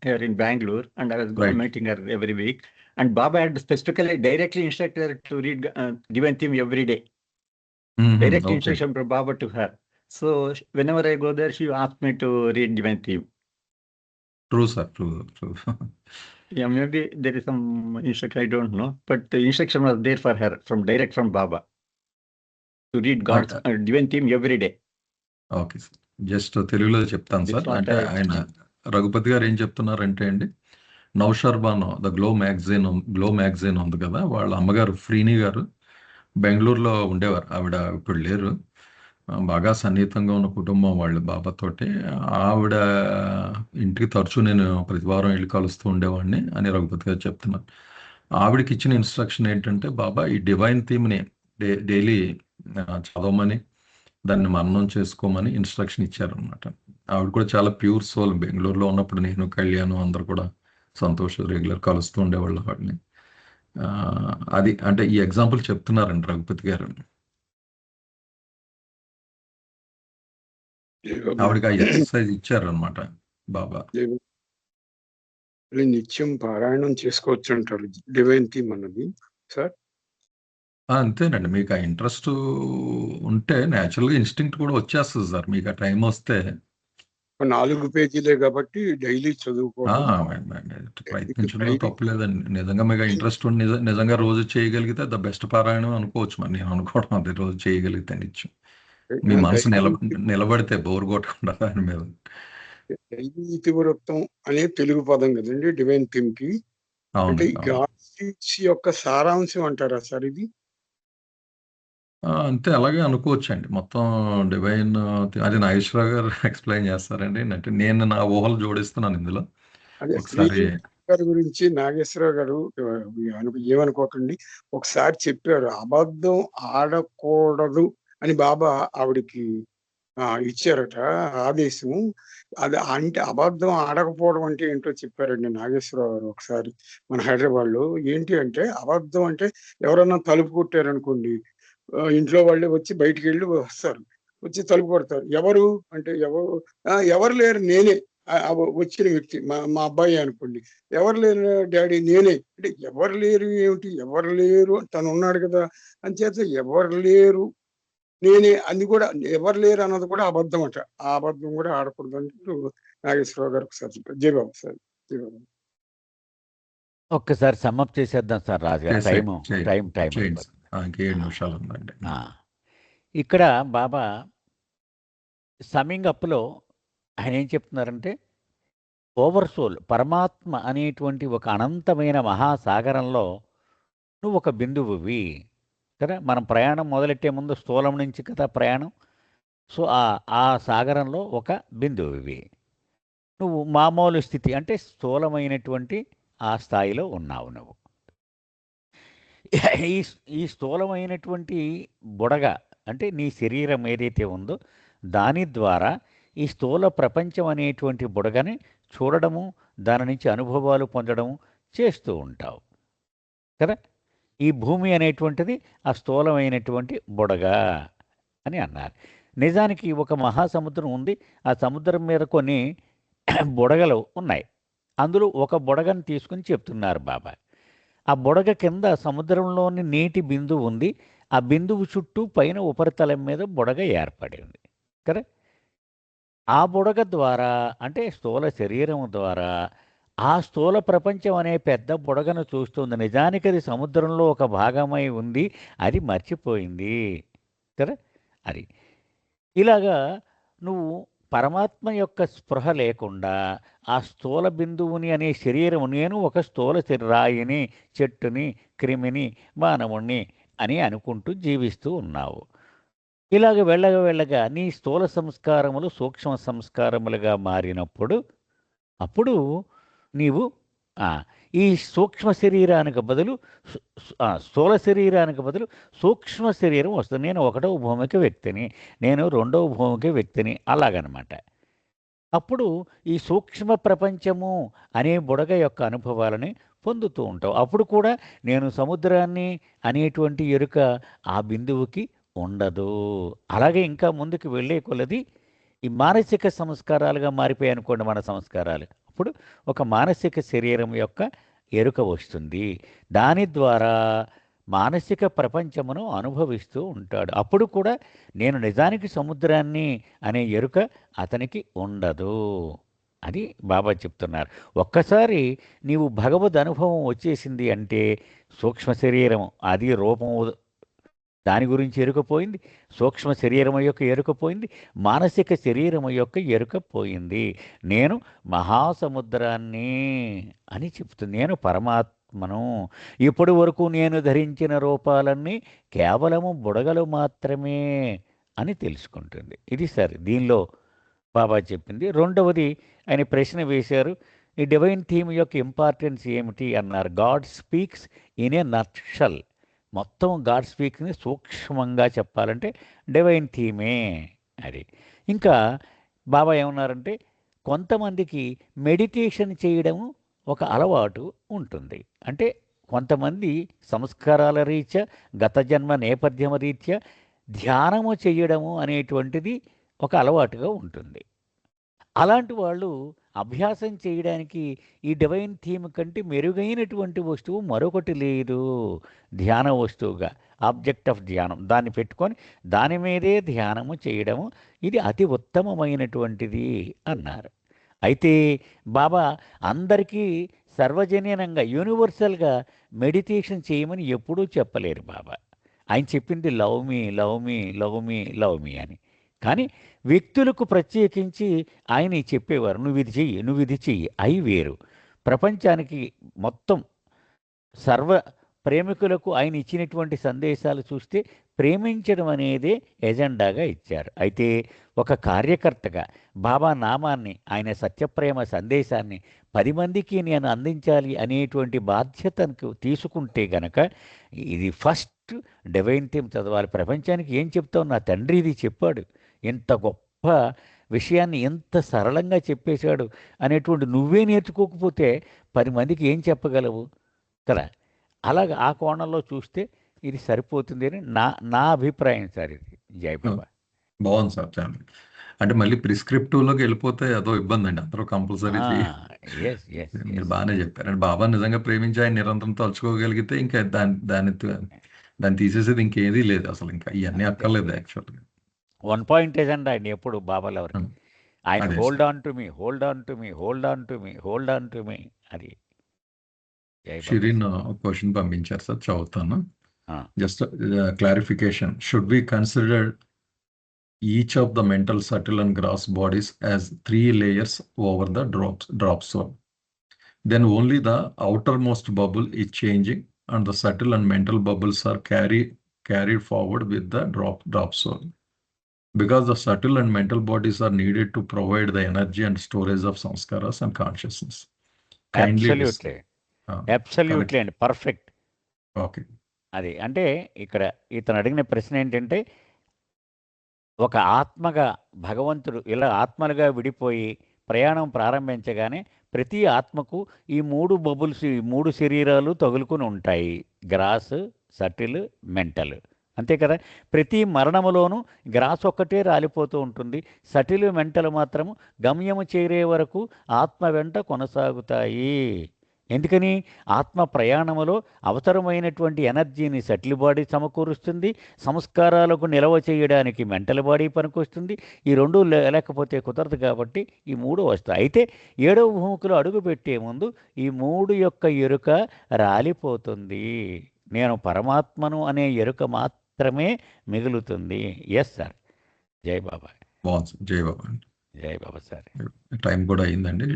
here in Bangalore, and I was Right. meeting her every week. And Baba had specifically directly instructed her to read Divine Theme every day. Direct okay. instruction from Baba to her. So whenever I go there, she asked me to read Divine Theme. True sir, true. Yeah, maybe there is some instruction, I don't know, but the instruction was there for her direct from Baba to read God's Divine Theme every day. Okay sir, just తెలుగులో చెప్తాను This sir. what అంటే I- ఆయన రఘుపతి గారు ఏం చెప్తున్నారంటే అండి, నౌషర్ Bano the glow magazine ఉంది కదా, వాళ్ళ అమ్మగారు ఫ్రీని గారు బెంగళూరులో ఉండేవారు. ఆవిడ ఇప్పుడు లేరు. బాగా సన్నిహితంగా ఉన్న కుటుంబం వాళ్ళు బాబాతోటి. ఆవిడ ఇంటికి తరచూ నేను ప్రతి వారం వెళ్ళి కలుస్తూ ఉండేవాడిని అని రఘుపతి గారు చెప్తున్నారు. ఆవిడకి ఇచ్చిన ఇన్స్ట్రక్షన్ ఏంటంటే, బాబా ఈ డివైన్ థీమ్ని డైలీ చదవమని, దాన్ని మననం చేసుకోమని ఇన్స్ట్రక్షన్ ఇచ్చారనమాట. ఆవిడ కూడా చాలా ప్యూర్ సోల్. బెంగళూరులో ఉన్నప్పుడు నేను, కళ్యాణ్ అందరు కూడా సంతోష్ రెగ్యులర్ కలుస్తూ ఉండేవాళ్ళు వాడిని. అది అంటే ఈ ఎగ్జాంపుల్ చెప్తున్నారండి రఘుపతి గారు. ఆవిడకి ఆ ఎక్సర్సైజ్ ఇచ్చారనమాట బాబా. నిత్యం పారాయణం చేసుకోవచ్చు అంటారు డివైన్ థీమ్ అన్నది సార్. అంతేనండి, మీకు ఆ ఇంట్రెస్ట్ ఉంటే న్యాచురల్గా ఇన్స్టింక్ట్ కూడా వచ్చేస్తుంది సార్. మీకు ఆ టైం వస్తే 4 పేజీలే కాబట్టి డైలీ చదువుకోవడం. ప్రయత్నించడంలో తప్పు లేదండి. నిజంగా మీకు ఇంట్రెస్ట్ ఉండి నిజంగా రోజు చేయగలిగితే ద బెస్ట్ పారాయణం అనుకోవచ్చు. మరి నేను అనుకోవడం అది రోజు చేయగలిగితే నిత్యం మీ మనసు నిలబడితే బోర్ కొట్టకుండా దాని మీద. దైవీ ఇతివృత్తం అనే తెలుగు పదం కదండి డివైన్ థీమ్ కి. అంటే అవును, గాడ్స్ యొక్క సారాంశం అంటారా సార్ ఇది? అంతే అలాగే అనుకోవచ్చు అండి. మొత్తం డివైన్ అది నాగేశ్వరరావు గారు ఎక్స్ప్లెయిన్ చేస్తారండి. అంటే నేను నా ఊహలు జోడిస్తున్నాను ఇందులో. అదే ఒకసారి గారి గురించి నాగేశ్వరరావు గారు ఏమనుకోకండి, ఒకసారి చెప్పారు అబద్ధం ఆడకూడదు అని బాబా ఆవిడికి ఇచ్చారట ఆదేశం. అది అంటే అబద్ధం ఆడకపోవడం అంటే ఏంటో చెప్పారండి నాగేశ్వరరావు గారు ఒకసారి మన హైదరాబాద్ లో. ఏంటి అంటే అబద్ధం అంటే ఎవరన్నా తలుపు కొట్టారనుకోండి, ఇంట్లో వాళ్ళే వచ్చి బయటికి వెళ్ళి వస్తారు, వచ్చి తలుపు కొడతారు. ఎవరు అంటే ఎవరు లేరు, నేనే వచ్చిన వ్యక్తి, మా అబ్బాయి అనుకోండి. ఎవరు లేరు డాడీ, నేనే అంటే ఎవరు లేరు ఏమిటి, ఎవరు లేరు తను ఉన్నాడు కదా అంచేత ఎవరు లేరు నేనే, అది కూడా ఎవరు లేరు అన్నది కూడా అబద్ధం అట. ఆ అబద్ధం కూడా ఆడకూడదు అంటూ నాగేశ్వరరావు గారు ఒకసారి చెప్పారు. జయబాబు సార్, జయబాబు. ఒక్కసారి సమ్మప్ చేసేద్దాం సార్ రాజుగారు. టైం 7 నిమిషాలు ఉందండి. ఇక్కడ బాబా సమ్మింగ్ అప్లో ఆయన ఏం చెప్తున్నారంటే, ఓవర్ సోల్ పరమాత్మ అనేటువంటి ఒక అనంతమైన మహాసాగరంలో నువ్వు ఒక బిందువువి కదా. మనం ప్రయాణం మొదలెట్టే ముందు స్థూలం నుంచి కదా ప్రయాణం. సో ఆ సాగరంలో ఒక బిందువువి నువ్వు. మామూలు స్థితి అంటే స్థూలమైనటువంటి ఆ స్థాయిలో ఉన్నావు నువ్వు. ఈ స్థూలమైనటువంటి బుడగ అంటే నీ శరీరం ఏదైతే ఉందో దాని ద్వారా ఈ స్థూల ప్రపంచం అనేటువంటి బుడగని చూడడము, దాని నుంచి అనుభవాలు పొందడము చేస్తూ ఉంటావు కదా. ఈ భూమి అనేటువంటిది ఆ స్థూలమైనటువంటి బుడగ అని అన్నారు. నిజానికి ఒక మహాసముద్రం ఉంది. ఆ సముద్రం మీద కొన్ని బుడగలు ఉన్నాయి. అందులో ఒక బుడగను తీసుకుని చెప్తున్నారు బాబా. ఆ బుడగ కింద సముద్రంలోని నీటి బిందువు ఉంది. ఆ బిందువు చుట్టూ పైన ఉపరితలం మీద బుడగ ఏర్పడింది కదా. ఆ బుడగ ద్వారా అంటే స్థూల శరీరం ద్వారా ఆ స్థూల ప్రపంచం అనే పెద్ద బుడగను చూస్తుంది. నిజానికి అది సముద్రంలో ఒక భాగమై ఉంది, అది మర్చిపోయింది కదా. అది ఇలాగా నువ్వు పరమాత్మ యొక్క స్పృహ లేకుండా ఆ స్థూల బిందువుని అనే శరీరం, నేను ఒక స్థూల రాయిని, చెట్టుని, క్రిమిని, మానవుణ్ణి అని అనుకుంటూ జీవిస్తూ ఉన్నావు. ఇలాగ వెళ్ళగా వెళ్ళగా నీ స్థూల సంస్కారములు సూక్ష్మ సంస్కారములుగా మారినప్పుడు అప్పుడు నీవు ఆ, ఈ సూక్ష్మ శరీరానికి బదులు స్థూల శరీరానికి బదులు సూక్ష్మ శరీరం వస్తుంది. నేను ఒకటవ భౌమిక వ్యక్తిని, నేను రెండవ భౌమిక వ్యక్తిని, అలాగనమాట. అప్పుడు ఈ సూక్ష్మ ప్రపంచము అనే బుడగ యొక్క అనుభవాలని పొందుతూ ఉంటావు. అప్పుడు కూడా నేను సముద్రాన్ని అనేటువంటి ఎరుక ఆ బిందువుకి ఉండదు. అలాగే ఇంకా ముందుకు వెళ్ళే కొలది ఈ మానసిక సంస్కారాలుగా మారిపోయాయి అనుకోండి మన సంస్కారాలు. అప్పుడు ఒక మానసిక శరీరం యొక్క ఎరుక వస్తుంది. దాని ద్వారా మానసిక ప్రపంచమును అనుభవిస్తూ ఉంటాడు. అప్పుడు కూడా నేను నిజానికి సముద్రాన్ని అనే ఎరుక అతనికి ఉండదు. అది బాబా చెప్తున్నారు. ఒక్కసారి నీవు భగవద్ అనుభవం వచ్చేసింది అంటే సూక్ష్మ శరీరం అది రూపం దాని గురించి ఎరుకపోయింది, సూక్ష్మ శరీరము యొక్క ఎరుకపోయింది, మానసిక శరీరము యొక్క ఎరుకపోయింది. నేను మహాసముద్రాన్ని అని చెప్తుంది. నేను పరమాత్మను. ఇప్పటి వరకు నేను ధరించిన రూపాలన్నీ కేవలము బుడగలు మాత్రమే అని తెలుసుకుంటుంది. ఇది సార్ దీనిలో బాబా చెప్పింది. రెండవది ఆయన ప్రశ్న వేశారు, ఈ డివైన్ థీమ్ యొక్క ఇంపార్టెన్స్ ఏమిటి అన్నారు. God speaks in a nutshell. మొత్తం గాడ్ స్పీక్ని సూక్ష్మంగా చెప్పాలంటే డివైన్ థీమే అది. ఇంకా బాబా ఏమన్నారంటే కొంతమందికి మెడిటేషన్ చేయడము ఒక అలవాటు ఉంటుంది. అంటే కొంతమంది సంస్కారాల రీత్యా గత జన్మ నేపథ్యం రీత్యా ధ్యానము చేయడము అనేటువంటిది ఒక అలవాటుగా ఉంటుంది. అలాంటి వాళ్ళు అభ్యాసం చేయడానికి ఈ డివైన్ థీమ్ కంటే మెరుగైనటువంటి వస్తువు మరొకటి లేదు. ధ్యాన వస్తువుగా ఆబ్జెక్ట్ ఆఫ్ ధ్యానం దాన్ని పెట్టుకొని దాని మీదే ధ్యానము చేయడము ఇది అతి ఉత్తమమైనటువంటిది అన్నారు. అయితే బాబా అందరికీ సర్వజనీనంగా యూనివర్సల్గా మెడిటేషన్ చేయమని ఎప్పుడూ చెప్పలేరు బాబా. ఆయన చెప్పింది లవ్ మీ లవ్ మీ లవ్ మీ లవ్ మీ అని. కానీ వ్యక్తులకు ప్రత్యేకించి ఆయన చెప్పేవారు, నువ్వు ఇది చెయ్యి, నువ్వు ఇది చెయ్యి. అవి వేరు. ప్రపంచానికి మొత్తం సర్వ ప్రేమికులకు ఆయన ఇచ్చినటువంటి సందేశాలు చూస్తే ప్రేమించడం అనేదే ఎజెండాగా ఇచ్చారు. అయితే ఒక కార్యకర్తగా బాబా నామాన్ని ఆయన సత్యప్రేమ సందేశాన్ని 10 మందికి నేను అందించాలి అనేటువంటి బాధ్యతను తీసుకుంటే గనక ఇది ఫస్ట్ డివైన్ థీమ్ చదవాలి. ప్రపంచానికి ఏం చెప్తావు, నా తండ్రి ఇది చెప్పాడు, ఎంత గొప్ప విషయాన్ని ఎంత సరళంగా చెప్పేశాడు అనేటువంటి నువ్వే నేర్చుకోకపోతే 10 మందికి ఏం చెప్పగలవు కదా. అలాగ ఆ కోణంలో చూస్తే ఇది సరిపోతుంది అని నా అభిప్రాయం సార్. ఇది జై బాబా. బాగుంది సార్ చాలా. అంటే మళ్ళీ ప్రిస్క్రిప్టివ్లోకి వెళ్ళిపోతే అదో ఇబ్బంది అండి. అందరూ కంపల్సరీ మీరు బాగానే చెప్పారు. అంటే బాబా నిజంగా ప్రేమించి ఆయన నిరంతరం తలుచుకోగలిగితే ఇంకా దాన్ని తీసేసేది ఇంకేదీ లేదు అసలు. ఇంకా ఇవన్నీ అక్కర్లేదు యాక్చువల్గా. 1 పాయింట్ ఎజెండా అండి ఎప్పుడు బాబాలు ఎవరికి. ఆయన అదే hold on to me, hold on to me, hold on to me, hold on to me. అది జై బాబా. షిరీన్ క్వశ్చన్ పంపించారు సార్, చదువుతాను. ఆ, just clarification. Should we consider each of the mental, subtle and gross bodies as 3 layers over the drop zone? Then only the outermost bubble is changing and the subtle and mental bubbles are carried forward with the drop zone. Because the subtle and mental bodies are needed to provide the energy and storage of samskaras and consciousness. Kindly absolutely correct. Absolutely అండి, perfect. Okay. అది అంటే ఇక్కడ ఇతను అడిగిన ప్రశ్న ఏంటంటే ఒక ఆత్మగా భగవంతుడు ఇలా ఆత్మలుగా విడిపోయి ప్రయాణం ప్రారంభించగానే ప్రతి ఆత్మకు ఈ 3 బబుల్స్, ఈ 3 శరీరాలు తగులుకుని ఉంటాయి. Gross, subtle, mental. అంతే కదా. ప్రతి మరణములోనూ గ్రాస్ ఒక్కటే రాలిపోతూ ఉంటుంది. సటిల్, మెంటల్ మాత్రము గమ్యము చేరే వరకు ఆత్మ వెంట కొనసాగుతాయి. ఎందుకని? ఆత్మ ప్రయాణములో అవసరమైనటువంటి ఎనర్జీని సటిల్ బాడీ సమకూరుస్తుంది, సంస్కారాలకు నిల్వ చేయడానికి మెంటల్ బాడీ పనికొస్తుంది. ఈ 2 లేకపోతే కుదరదు కాబట్టి ఈ 3 వస్తాయి. అయితే 7వ భూమికలో అడుగు పెట్టే ముందు ఈ 3 యొక్క ఎరుక రాలిపోతుంది. నేను పరమాత్మను అనే ఎరుక మాత్రమే మిగులుతుంది. Yes sir. జై బాబా. బాగుంది సార్. జై బాబా అండి. జై బాబా సార్. టైం కూడా అయిందండి.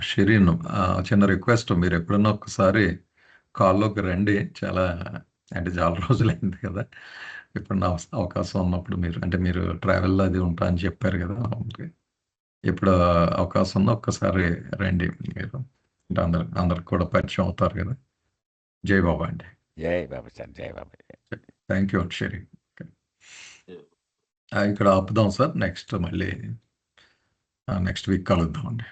షిరీన్ చిన్న రిక్వెస్ట్, మీరు ఎప్పుడన్నా ఒకసారి కాల్లోకి రండి. చాలా అంటే చాలా రోజులైంది కదా! ఇప్పుడు నా అవకాశం ఉన్నప్పుడు మీరు ట్రావెల్‌లో అది ఉంటా అని చెప్పారు కదా! ఓకే. ఎప్పుడు అవకాశం ఉందో ఒక్కసారి రండి మీరు. అంటే అందరికి కూడా పరిచయం అవుతారు కదా! జై బాబా అండి. జై బాబా సార్, జై బాబా. థ్యాంక్ యూ అండి షేరింగ్. ఇక్కడ ఆపుదాం సార్. నెక్స్ట్ మళ్ళీ నెక్స్ట్ వీక్ కలుద్దామండి.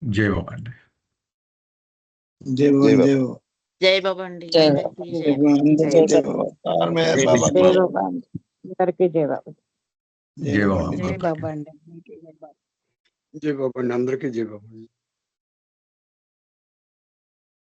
జై బాబా అండి. జై బాబా. జై బాబా అండి. జై అందరికీ బాబా. జై బాబా. జై బాబా. జై బాబా అండి. అందరికీ జై బాబా. జై బాబా. జై బాబా అండి. జై బాబా అండి, అందరికీ జై బాబా.